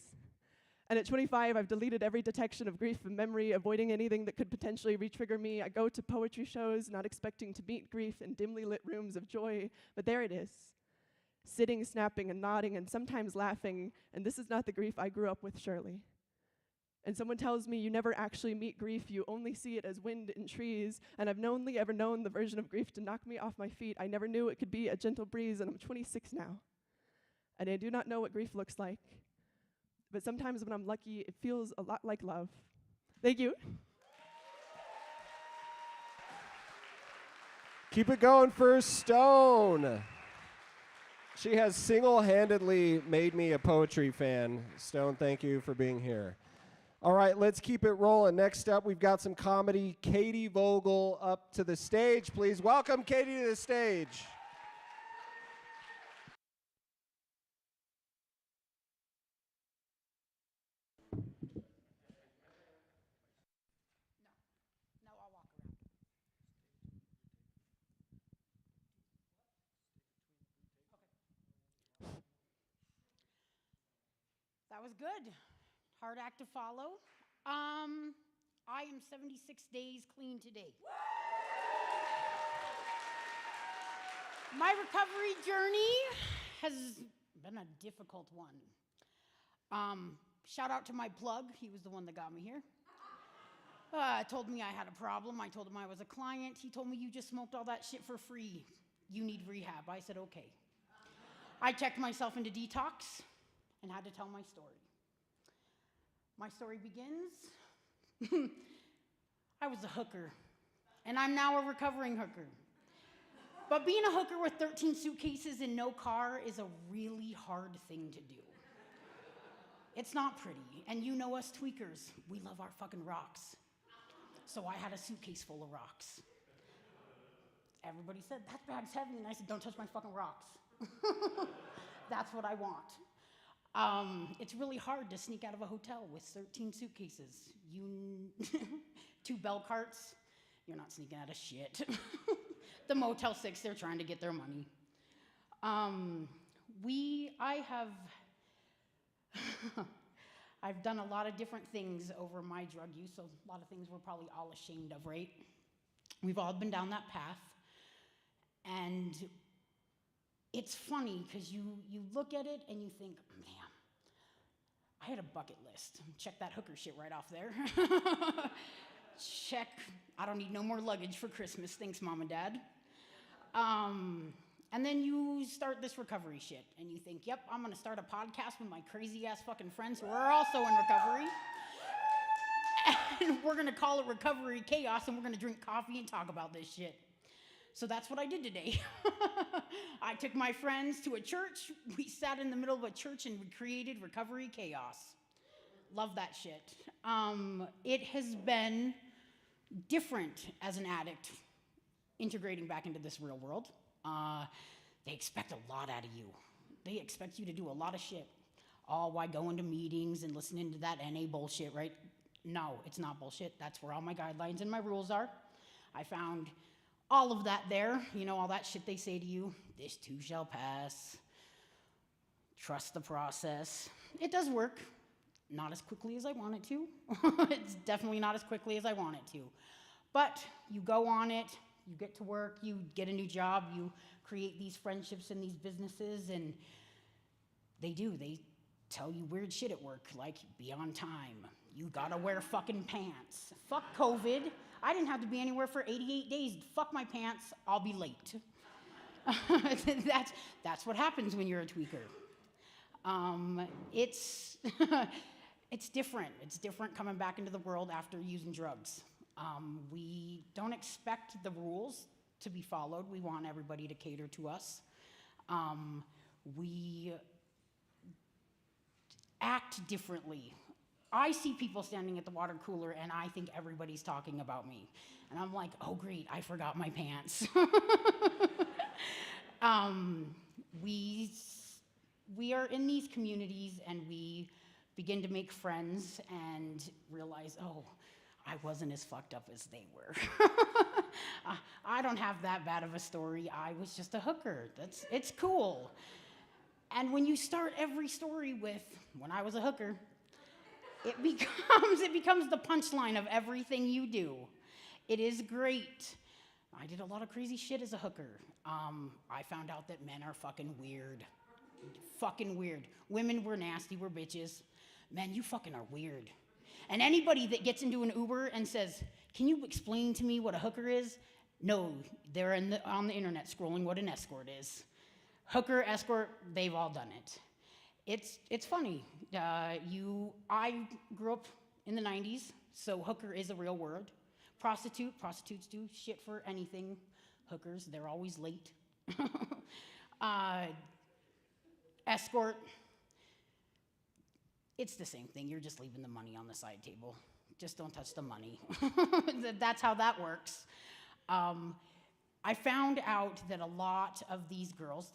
And at 25, I've deleted every detection of grief and memory, avoiding anything that could potentially re-trigger me. I go to poetry shows, not expecting to meet grief in dimly lit rooms of joy, but there it is, sitting, snapping, and nodding, and sometimes laughing, and this is not the grief I grew up with, surely. And someone tells me you never actually meet grief, you only see it as wind in trees, and I've only ever known the version of grief to knock me off my feet. I never knew it could be a gentle breeze, and I'm 26 now. And I do not know what grief looks like. But sometimes when I'm lucky, it feels a lot like love. Thank you.
Keep it going for Stone. She has single-handedly made me a poetry fan. Stone, thank you for being here. All right, let's keep it rolling. Next up, we've got some comedy. Katie Vogel up to the stage. Please welcome Katie to the stage.
That was good. Hard act to follow. I am 76 days clean today. My recovery journey has been a difficult one. Shout out to my plug. He was the one that got me here. Told me I had a problem. I told him I was a client. He told me, you just smoked all that shit for free. You need rehab. I said, okay. I checked myself into detox and had to tell my story. My story begins, I was a hooker, and I'm now a recovering hooker. But being a hooker with 13 suitcases and no car is a really hard thing to do. It's not pretty, and you know us tweakers, we love our fucking rocks. So I had a suitcase full of rocks. Everybody said, that bag's heavy, and I said, don't touch my fucking rocks. That's what I want. It's really hard to sneak out of a hotel with 13 suitcases. 2 bell carts, you're not sneaking out of shit. The Motel 6, they're trying to get their money. I've done a lot of different things over my drug use, so a lot of things we're probably all ashamed of, right? We've all been down that path. And it's funny, because you look at it and you think, man, I had a bucket list. Check that hooker shit right off there. Check, I don't need no more luggage for Christmas. Thanks, Mom and Dad. And then you start this recovery shit, and you think, yep, I'm gonna start a podcast with my crazy-ass fucking friends who are also in recovery. And we're gonna call it Recovery Chaos, and we're gonna drink coffee and talk about this shit. So that's what I did today. I took my friends to a church. We sat in the middle of a church and we created Recovery Chaos. Love that shit. It has been different as an addict integrating back into this real world. They expect a lot out of you. They expect you to do a lot of shit. All while going to meetings and listening to that NA bullshit, right? No, it's not bullshit. That's where all my guidelines and my rules are. I found all of that there, you know, all that shit they say to you. This too shall pass. Trust the process. It does work. Not as quickly as I want it to. It's definitely not as quickly as I want it to. But you go on it, you get to work, you get a new job, you create these friendships and these businesses, and they tell you weird shit at work, like be on time. You gotta wear fucking pants. Fuck COVID. I didn't have to be anywhere for 88 days. Fuck my pants, I'll be late. That's what happens when you're a tweaker. It's different. It's different coming back into the world after using drugs. We don't expect the rules to be followed. We want everybody to cater to us. act differently. I see people standing at the water cooler and I think everybody's talking about me. And I'm like, oh great, I forgot my pants. We are in these communities and we begin to make friends and realize, oh, I wasn't as fucked up as they were. I don't have that bad of a story. I was just a hooker. It's cool. And when you start every story with, when I was a hooker, it becomes the punchline of everything you do. It is great. I did a lot of crazy shit as a hooker. I found out that men are fucking weird. Fucking weird. Women were nasty, we're bitches. Men, you fucking are weird. And anybody that gets into an Uber and says, can you explain to me what a hooker is? No, they're on the internet scrolling what an escort is. Hooker, escort, they've all done it. It's funny. I grew up in the 90s, so hooker is a real word. Prostitutes do shit for anything. Hookers, they're always late. Escort, it's the same thing. You're just leaving the money on the side table. Just don't touch the money. That's how that works. I found out that a lot of these girls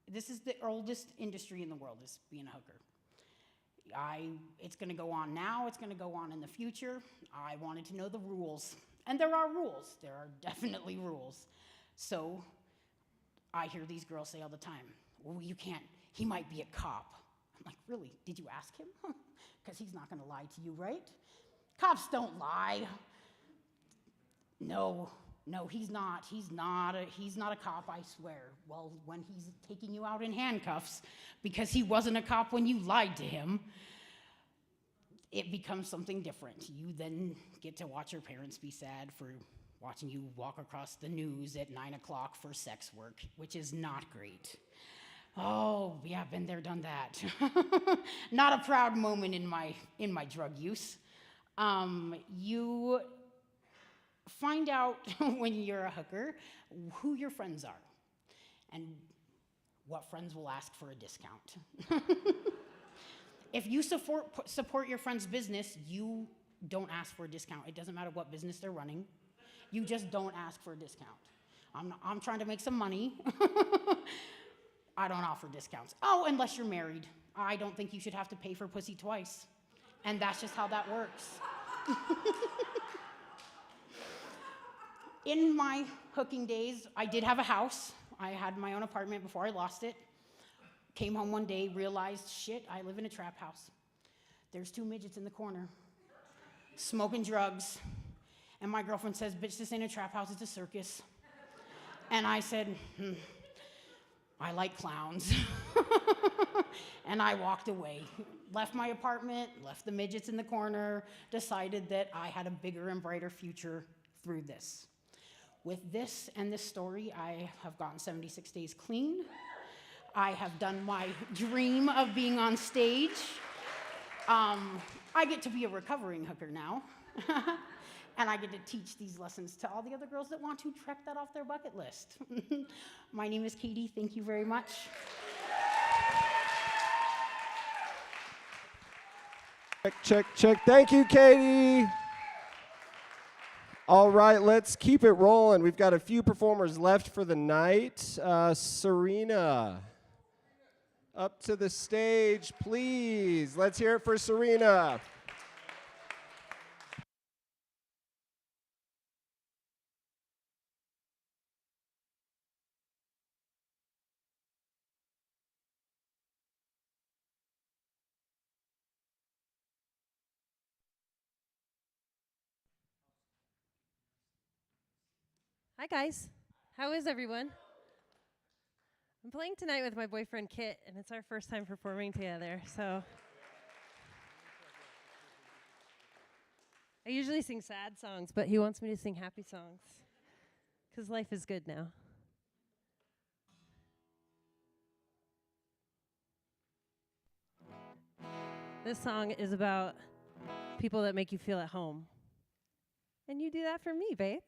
this is the oldest industry in the world, is being a hooker. It's gonna go on now, it's gonna go on in the future. I wanted to know the rules. And there are rules, there are definitely rules. So I hear these girls say all the time, well, you can't, he might be a cop. I'm like, really, did you ask him? Because he's not gonna lie to you, right? Cops don't lie. No, he's not. He's not a cop, I swear. Well, when he's taking you out in handcuffs because he wasn't a cop when you lied to him, it becomes something different. You then get to watch your parents be sad for watching you walk across the news at 9 o'clock for sex work, which is not great. Oh, yeah, been there, done that. Not a proud moment in my drug use. You find out when you're a hooker who your friends are and what friends will ask for a discount. If you support your friend's business, you don't ask for a discount. It doesn't matter what business they're running. You just don't ask for a discount. I'm trying to make some money. I don't offer discounts. Oh, unless you're married. I don't think you should have to pay for pussy twice. And that's just how that works. In my hooking days, I did have a house. I had my own apartment before I lost it. Came home one day, realized, shit, I live in a trap house. There's 2 midgets in the corner, smoking drugs. And my girlfriend says, bitch, this ain't a trap house, it's a circus. And I said, I like clowns. And I walked away. Left my apartment, left the midgets in the corner, decided that I had a bigger and brighter future through this. With this and this story, I have gotten 76 days clean. I have done my dream of being on stage. I get to be a recovering hooker now. And I get to teach these lessons to all the other girls that want to check that off their bucket list. My name is Katie. Thank you very much.
Check. Thank you, Katie. All right, let's keep it rolling. We've got a few performers left for the night. Serena, up to the stage, please. Let's hear it for Serena.
Hi guys, how is everyone? I'm playing tonight with my boyfriend Kit, and it's our first time performing together, so. I usually sing sad songs, but he wants me to sing happy songs, because life is good now. This song is about people that make you feel at home. And you do that for me, babe.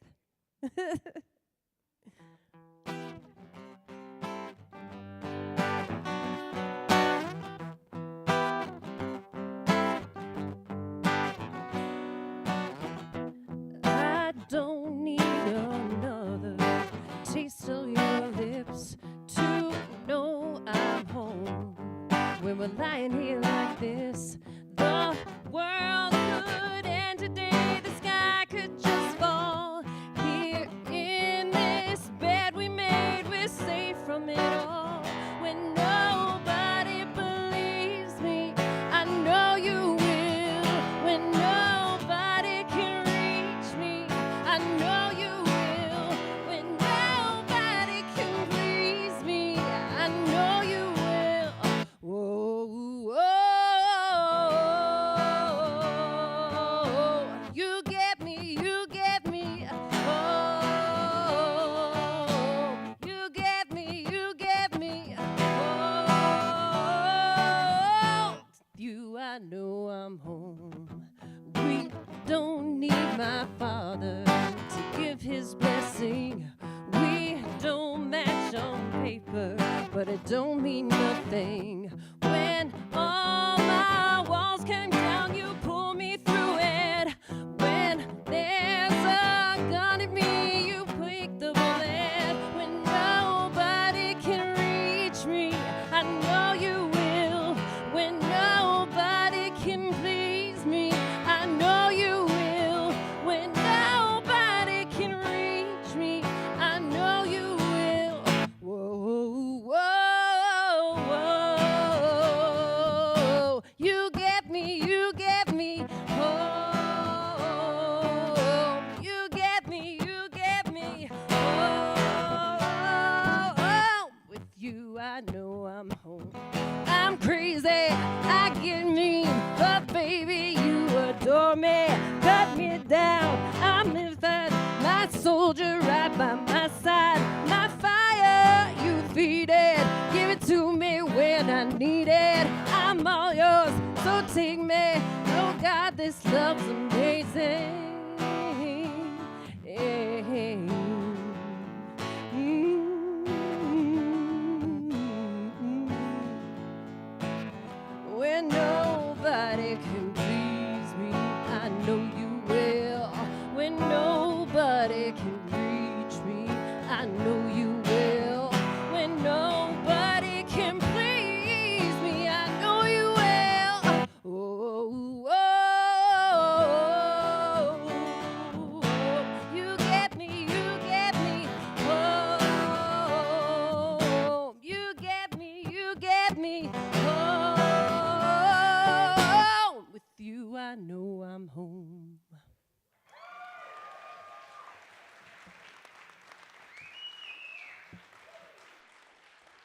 don't mean nothing. When all my walls came down, you pulled me through it. When there's a gun at me, you pick the bullet. When nobody can reach me, I know you will. When nobody can please me, I know you will. When nobody can reach me, I know you will. Whoa, whoa, whoa. You get me, you get me. Oh, you get me, you get me. Oh, with you I know I'm home. I'm crazy, I get mean, but baby, you adore me. Cut me down, I'm living, my soldier right by my side. My fire, you feed it, give it to me when I need it. I'm all yours, so take me. Oh God, this love's amazing. When nobody can please me, I know you will. When nobody can reach me, I know you will. When nobody can please me, I know you will. Oh, oh, you get me, you get me. Oh, you get me, you get me. Oh, with you I know I'm home.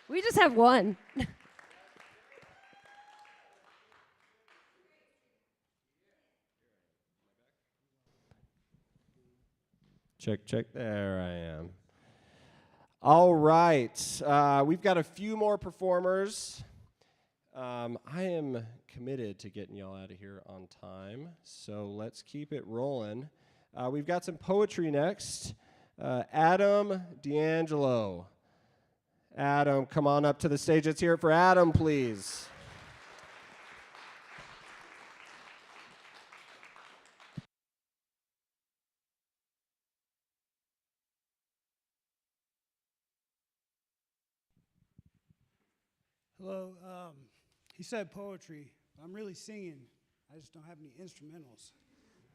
We just have one.
Check, check. There I am. All right. We've got a few more performers. I am committed to getting y'all out of here on time, so let's keep it rolling. We've got some poetry next. Adam D'Angelo. Adam, come on up to the stage. Let's hear it for Adam, please.
Hello. He said poetry. I'm really singing. I just don't have any instrumentals.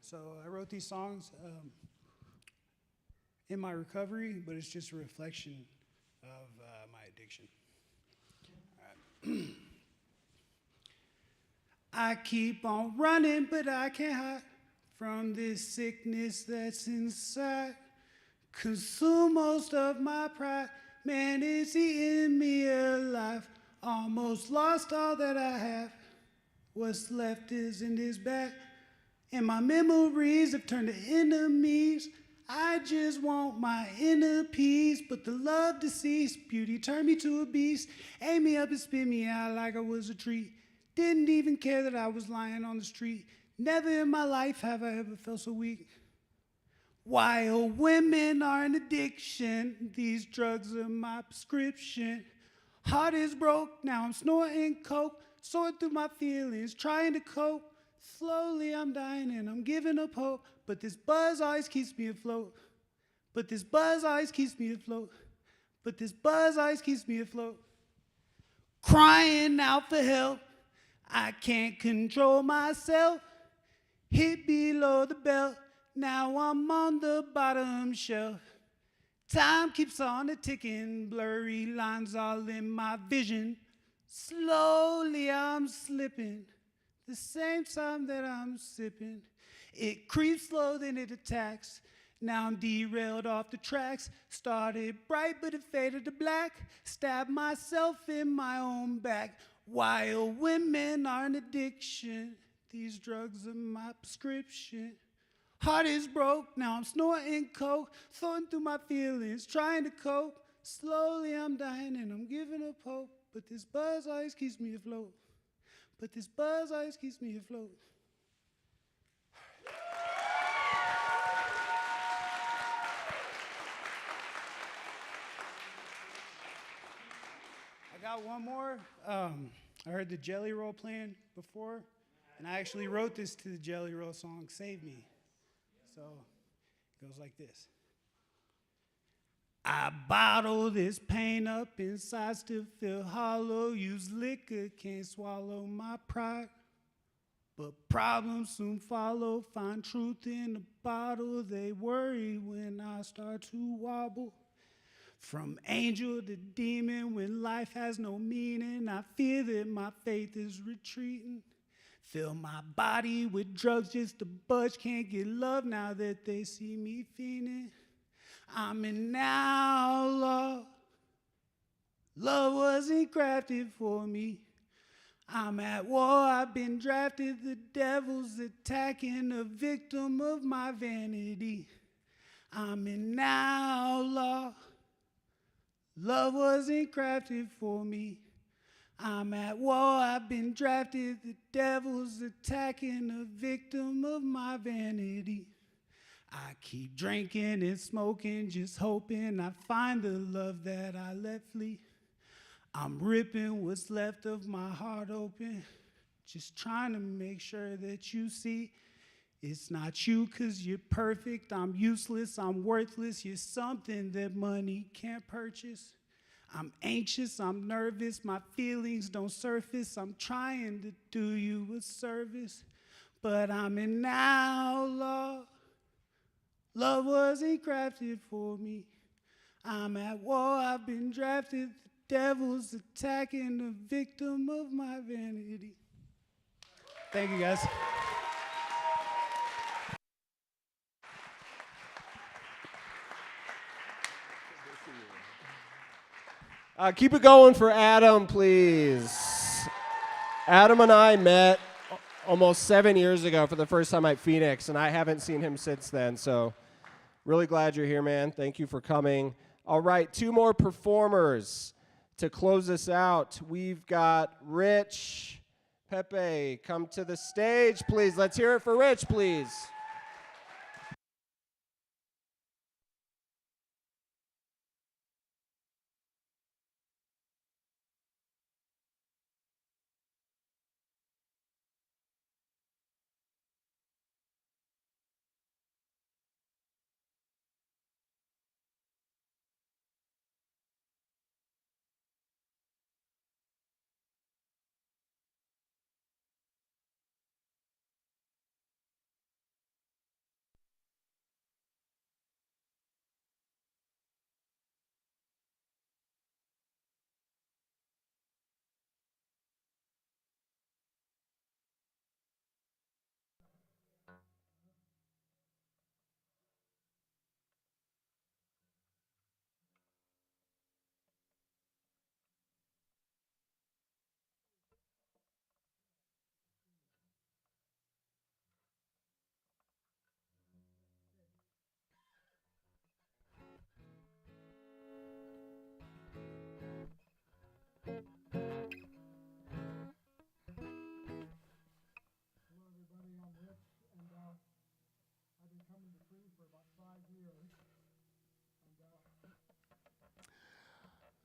So I wrote these songs in my recovery, but it's just a reflection of my addiction. All right. I keep on running, but I can't hide from this sickness that's inside. Consume most of my pride. Man, it's eating me alive. Almost lost all that I have. What's left is in this bag. And my memories have turned to enemies. I just want my inner peace. But the love deceased, beauty turned me to a beast. Ate me up and spit me out like I was a treat. Didn't even care that I was lying on the street. Never in my life have I ever felt so weak. While women are an addiction, these drugs are my prescription. Heart is broke, now I'm snorting coke, sorting through my feelings, trying to cope. Slowly I'm dying and I'm giving up hope, but this buzz always keeps me afloat. But this buzz always keeps me afloat. But this buzz always keeps me afloat. Crying out for help, I can't control myself. Hit below the belt, now I'm on the bottom shelf. Time keeps on a-ticking, blurry lines all in my vision. Slowly I'm slipping, the same time that I'm sipping. It creeps slow, then it attacks. Now I'm derailed off the tracks. Started bright, but it faded to black. Stabbed myself in my own back. While women are an addiction, these drugs are my prescription. Heart is broke, now I'm snorting coke, sorting through my feelings, trying to cope. Slowly I'm dying and I'm giving up hope, but this buzz always keeps me afloat. But this buzz always keeps me afloat. I got one more. I heard the Jelly Roll playing before, and I actually wrote this to the Jelly Roll song, Save Me. So it goes like this. I bottle this pain up inside, still feel hollow. Use liquor, can't swallow my pride. But problems soon follow, find truth in the bottle. They worry when I start to wobble. From angel to demon, when life has no meaning, I fear that my faith is retreating. Fill my body with drugs just to budge, can't get love now that they see me fiending. I'm in now love. Love wasn't crafted for me. I'm at war, I've been drafted, the devil's attacking, a victim of my vanity. I'm in now law. Love wasn't crafted for me. I'm at war, I've been drafted, the devil's attacking, a victim of my vanity. I keep drinking and smoking, just hoping I find the love that I let flee. I'm ripping what's left of my heart open, just trying to make sure that you see it's not you 'cause you're perfect. I'm useless, I'm worthless, you're something that money can't purchase. I'm anxious, I'm nervous, my feelings don't surface. I'm trying to do you a service, but I'm in now love. Love wasn't crafted for me. I'm at war, I've been drafted, the devil's attacking, a victim of my vanity. Thank you, guys.
Keep it going for Adam, please. Adam and I met almost 7 years ago for the first time at Phoenix, and I haven't seen him since then, so really glad you're here, man. Thank you for coming. All right, 2 more performers to close us out. We've got Rich Pepe. Come to the stage, please. Let's hear it for Rich, please.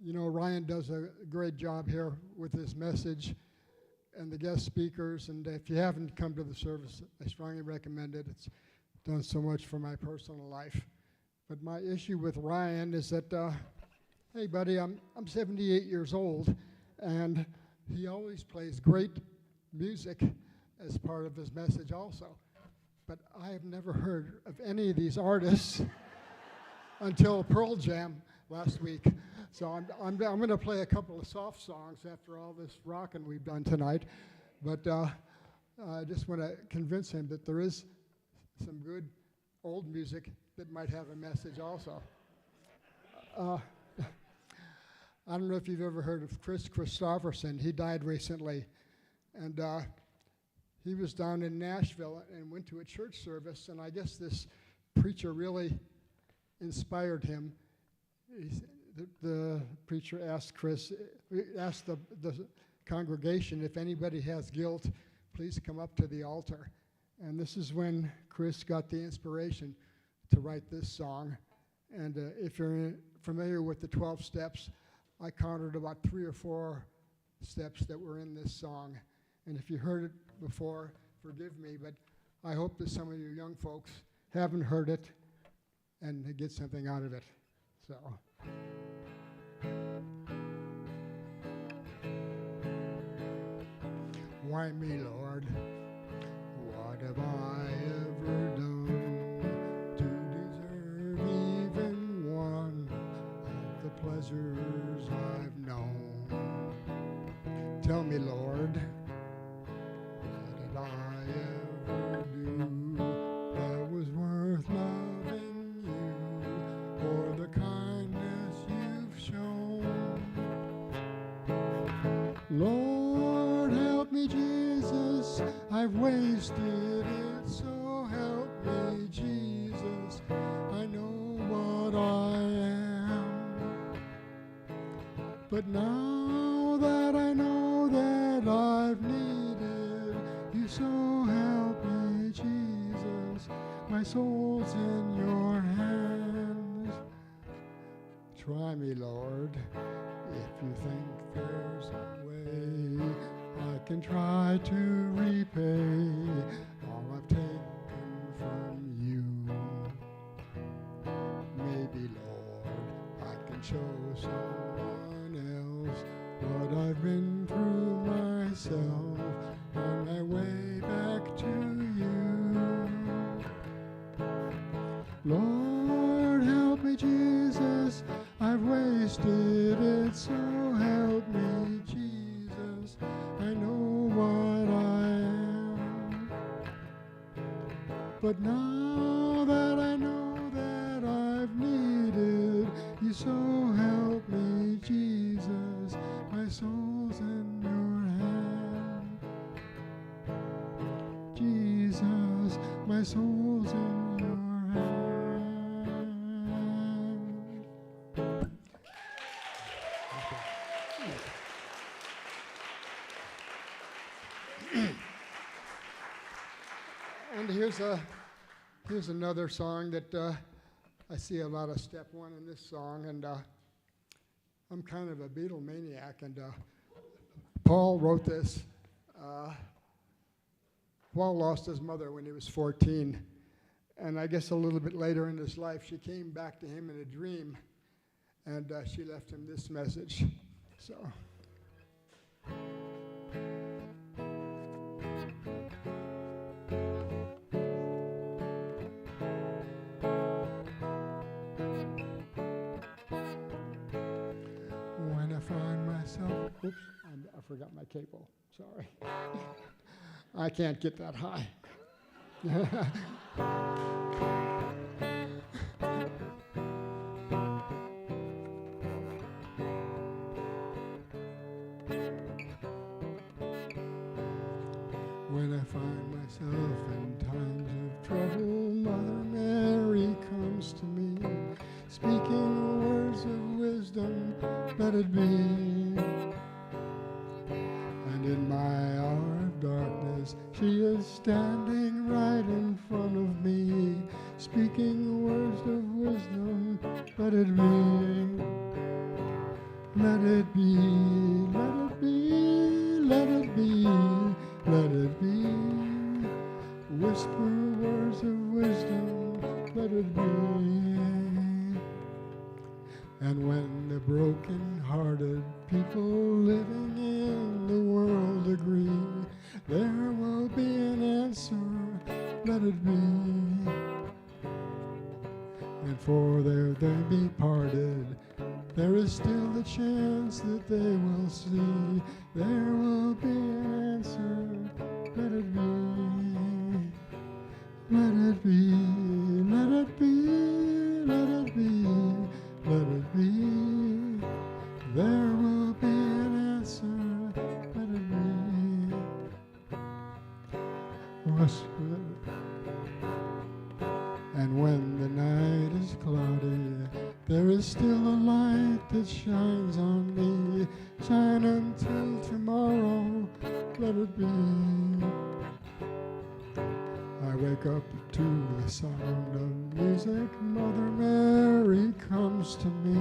You know, Ryan does a great job here with his message and the guest speakers, and if you haven't come to the service, I strongly recommend it. It's done so much for my personal life. But my issue with Ryan is that, hey buddy, I'm 78 years old, and he always plays great music as part of his message also. But I have never heard of any of these artists until Pearl Jam last week. So I'm going to play a couple of soft songs after all this rocking we've done tonight. But I just want to convince him that there is some good old music that might have a message also. I don't know if you've ever heard of Chris Christopherson. He died recently. And he was down in Nashville and went to a church service. And I guess this preacher really inspired him. The preacher asked the congregation, if anybody has guilt, please come up to the altar. And this is when Chris got the inspiration to write this song. And if you're familiar with the 12 steps, I counted about 3 or 4 steps that were in this song. And if you heard it before, forgive me, but I hope that some of you young folks haven't heard it and they get something out of it. So. Why me, Lord? What have I ever done to deserve even one of the pleasures I've known? Tell me, Lord, what did I ever do that was worth loving you for the kindness you've shown? Lord, help me, Jesus, I've wasted it, so help me, Jesus, I know what I am. But now that I know that I've needed you, so help me, Jesus, my soul's in your hands. Try me, Lord, if you think there's a way I can try to repay all I've taken from you. Maybe, Lord, I can show someone else what I've been through myself on my way back to you. Lord, help me, Jesus, I've wasted it, so help me, Jesus, I know what I am. But now that I know that I've needed you, so help me, Jesus, my soul's in your hand. Jesus, my soul's in your hand. And here's another song that I see a lot of step one in this song, and I'm kind of a Beatlemaniac, and Paul wrote this. Paul lost his mother when he was 14, and I guess a little bit later in his life, she came back to him in a dream, and she left him this message. So. Oops, I forgot my cable. Sorry. I can't get that high. When I find myself in times of trouble, Mother Mary comes to me, speaking words of wisdom, let it be. In my hour of darkness, she is standing right in front of me, speaking words of wisdom, let it be. Let it be, let it be, let it be, let it be. Whisper words of wisdom, let it be. And when the broken-hearted people living in the world agree, there will be an answer, let it be. And for though they be parted, there is still a chance that they will see. There will be an answer, let it be. Let it be, let it be, let it be. Let it be, there will be an answer, let it be. And when the night is cloudy, there is still a light that shines on me. Shine until tomorrow, let it be. I wake up to the sound of music, Mother Mary comes close to me,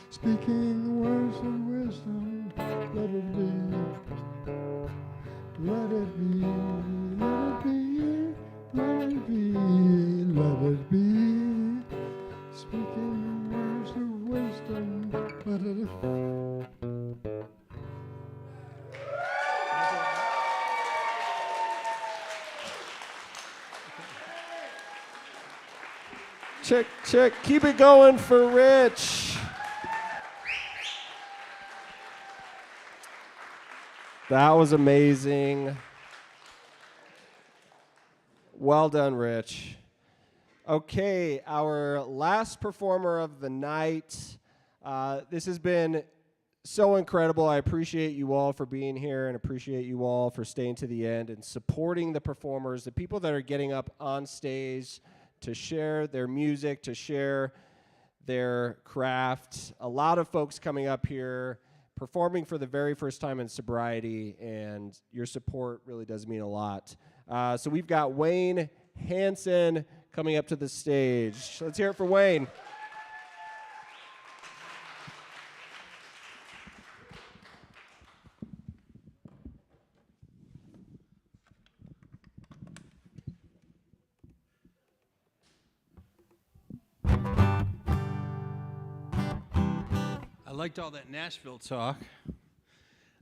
speaking words of wisdom. Let it be, let it be, let it be, let it be, let it be. Speaking words of wisdom. Let it be.
Check, check. Keep it going for Rich. That was amazing. Well done, Rich. Okay, our last performer of the night. This has been so incredible. I appreciate you all for being here and appreciate you all for staying to the end and supporting the performers, the people that are getting up on stage to share their music, to share their craft. A lot of folks coming up here, performing for the very first time in sobriety, and your support really does mean a lot. So we've got Wayne Hansen coming up to the stage. Let's hear it for Wayne.
I liked all that Nashville talk.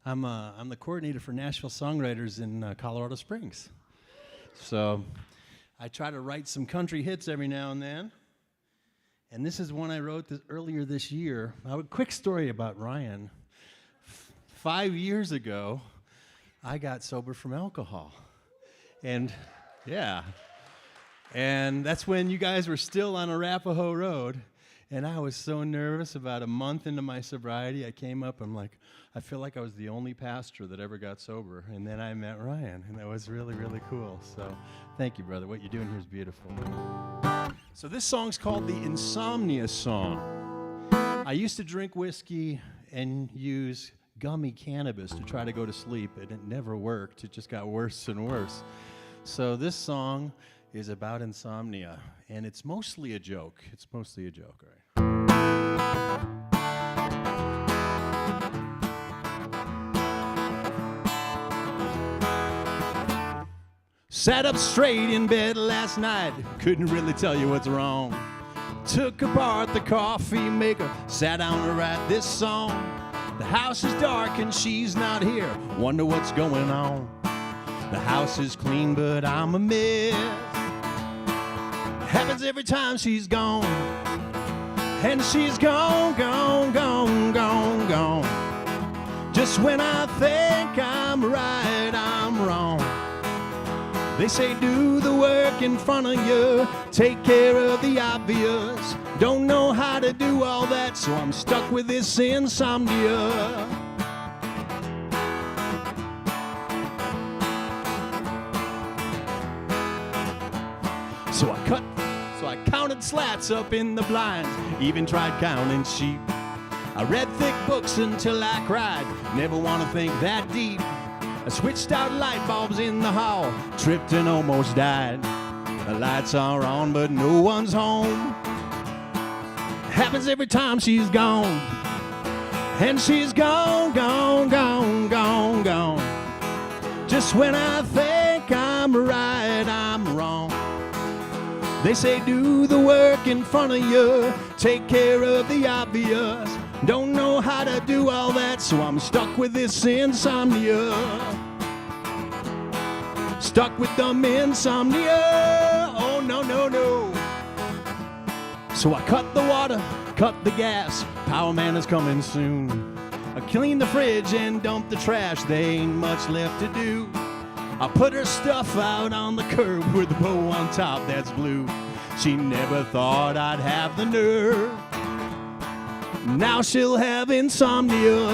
I'm the coordinator for Nashville Songwriters in Colorado Springs. So I try to write some country hits every now and then. And this is one I wrote earlier this year. A quick story about Ryan. 5 years ago, I got sober from alcohol. And yeah. And that's when you guys were still on Arapahoe Road. And I was so nervous. About a month into my sobriety, I came up, I'm like, I feel like I was the only pastor that ever got sober. And then I met Ryan, and that was really, really cool. So thank you, brother. What you're doing here is beautiful. So this song's called the Insomnia Song. I used to drink whiskey and use gummy cannabis to try to go to sleep, and it never worked. It just got worse and worse. So this song is about insomnia, and it's mostly a joke. It's mostly a joke, right? Sat up straight in bed last night, couldn't really tell you what's wrong. Took apart the coffee maker, sat down to write this song. The house is dark and she's not here, wonder what's going on. The house is clean but I'm a mess. Happens every time she's gone. And she's gone, gone, gone, gone, gone. Just when I think I'm right, I'm wrong. They say do the work in front of you, take care of the obvious. Don't know how to do all that, so I'm stuck with this insomnia. So I counted slats up in the blinds, even tried counting sheep. I read thick books until I cried, never want to think that deep. I switched out light bulbs in the hall, tripped and almost died. The lights are on but no one's home. Happens every time she's gone. And she's gone, gone, gone, gone, gone. Just when I think I'm right, I'm wrong. They say do the work in front of you, take care of the obvious. Don't know how to do all that, so I'm stuck with this insomnia. Stuck with them insomnia. Oh, no, no, no. So I cut the water, cut the gas. Power man is coming soon. I clean the fridge and dump the trash. There ain't much left to do. I put her stuff out on the curb with the bow on top that's blue. She never thought I'd have the nerve. Now she'll have insomnia.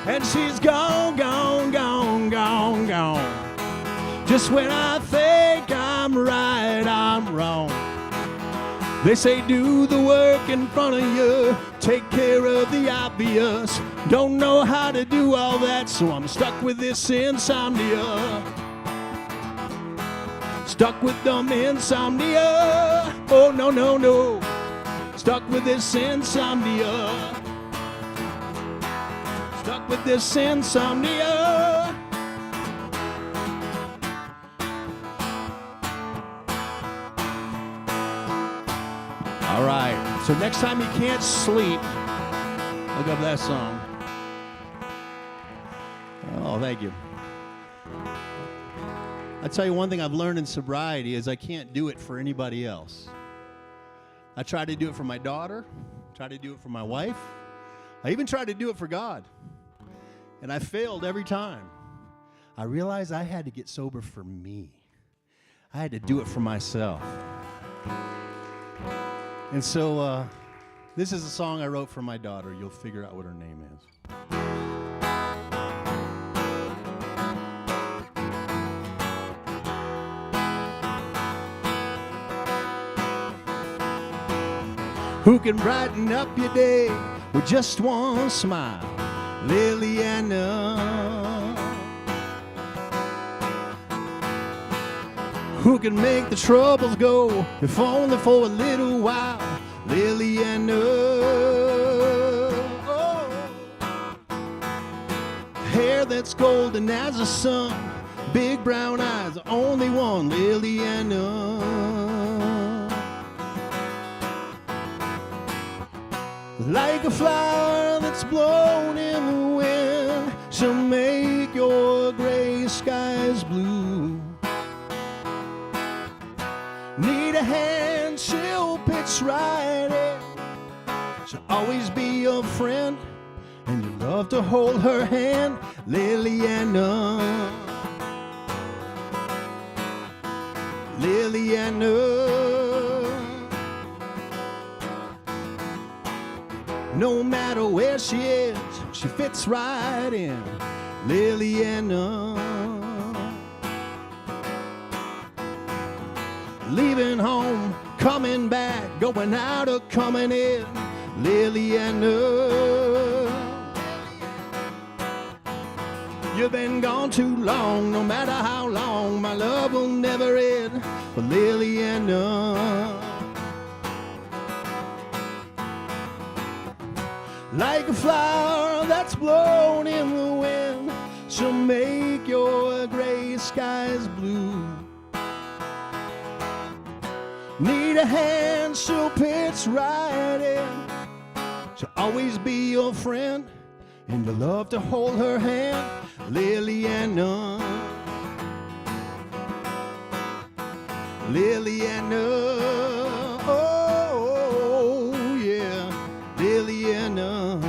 And she's gone, gone, gone, gone, gone. Just when I think I'm right, I'm wrong. They say do the work in front of you, take care of the obvious. Don't know how to do all that, so I'm stuck with this insomnia. Stuck with them insomnia. Oh, no, no, no.
Stuck with this insomnia. Stuck with this insomnia. All right, so next time you can't sleep, look up that song. Oh, thank you. I tell you one thing I've learned in sobriety is I can't do it for anybody else. I try to do it for my daughter, try to do it for my wife. I even tried to do it for God. And I failed every time. I realized I had to get sober for me. I had to do it for myself. And so this is a song I wrote for my daughter. You'll figure out what her name is. Who can brighten up your day with just one smile? Liliana. Who can make the troubles go, if only for a little while? Liliana. Oh. Hair that's golden as the sun, big brown eyes, the only one. Liliana. Like a flower that's blown in the wind, she'll make your gray skies blue. Need a hand, she'll pitch right in. She'll always be your friend, and you love to hold her hand. Liliana. Liliana. No matter where she is, she fits right in. Liliana. Leaving home, coming back, going out or coming in. Liliana. You've been gone too long, no matter how long, my love will never end. But Liliana. Like a flower that's blown in the wind, she'll make your gray skies blue. Need a hand, she'll pitch right in. She'll always be your friend, and you'll love to hold her hand. Liliana. Liliana. Oh, yeah. Liliana.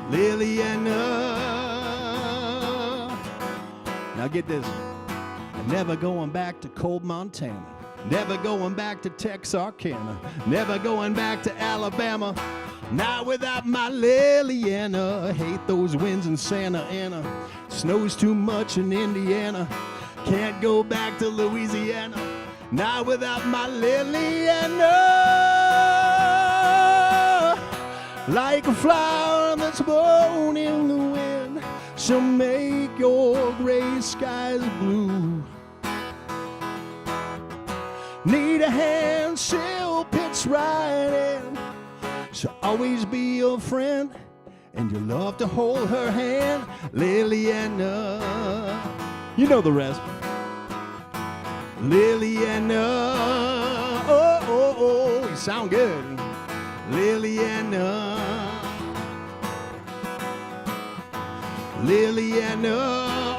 Liliana. Now get this. Never going back to cold Montana. Never going back to Texarkana. Never going back to Alabama. Not without my Liliana. I hate those winds in Santa Ana. Snows too much in Indiana. Can't go back to Louisiana. Not without my Liliana. Like a flower that's blown in the wind, she'll make your gray skies blue. Need a hand, she'll pitch right in. She'll always be your friend, and you'll love to hold her hand. Liliana. You know the rest. Liliana. Oh, oh, oh, you sound good. Liliana. Liliana.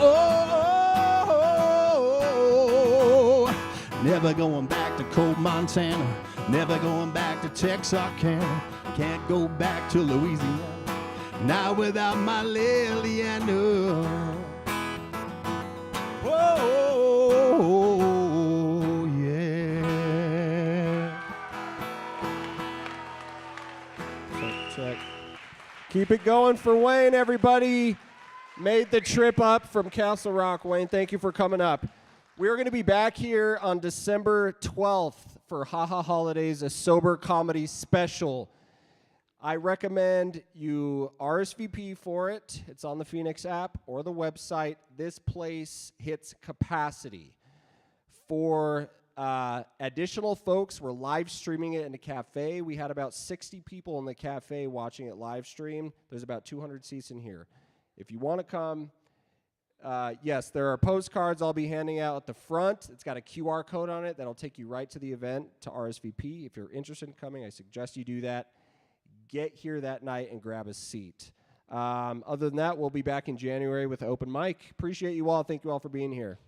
Oh, oh, oh. Never going back to cold Montana. Never going back to Texarkana. Can't go back to Louisiana. Not without my Liliana. Oh, yeah.
Check. Keep it going for Wayne, everybody. Made the trip up from Castle Rock. Wayne, thank you for coming up. We're going to be back here on December 12th for Ha Ha Holidays, a sober comedy special. I recommend you RSVP for it. It's on the Phoenix app or the website. This place hits capacity. For additional folks, we're live streaming it in the cafe. We had about 60 people in the cafe watching it live stream. There's about 200 seats in here. If you want to come, yes, there are postcards I'll be handing out at the front. It's got a QR code on it that'll take you right to the event to RSVP. If you're interested in coming, I suggest you do that. Get here that night and grab a seat. Other than that, we'll be back in January with an open mic. Appreciate you all. Thank you all for being here.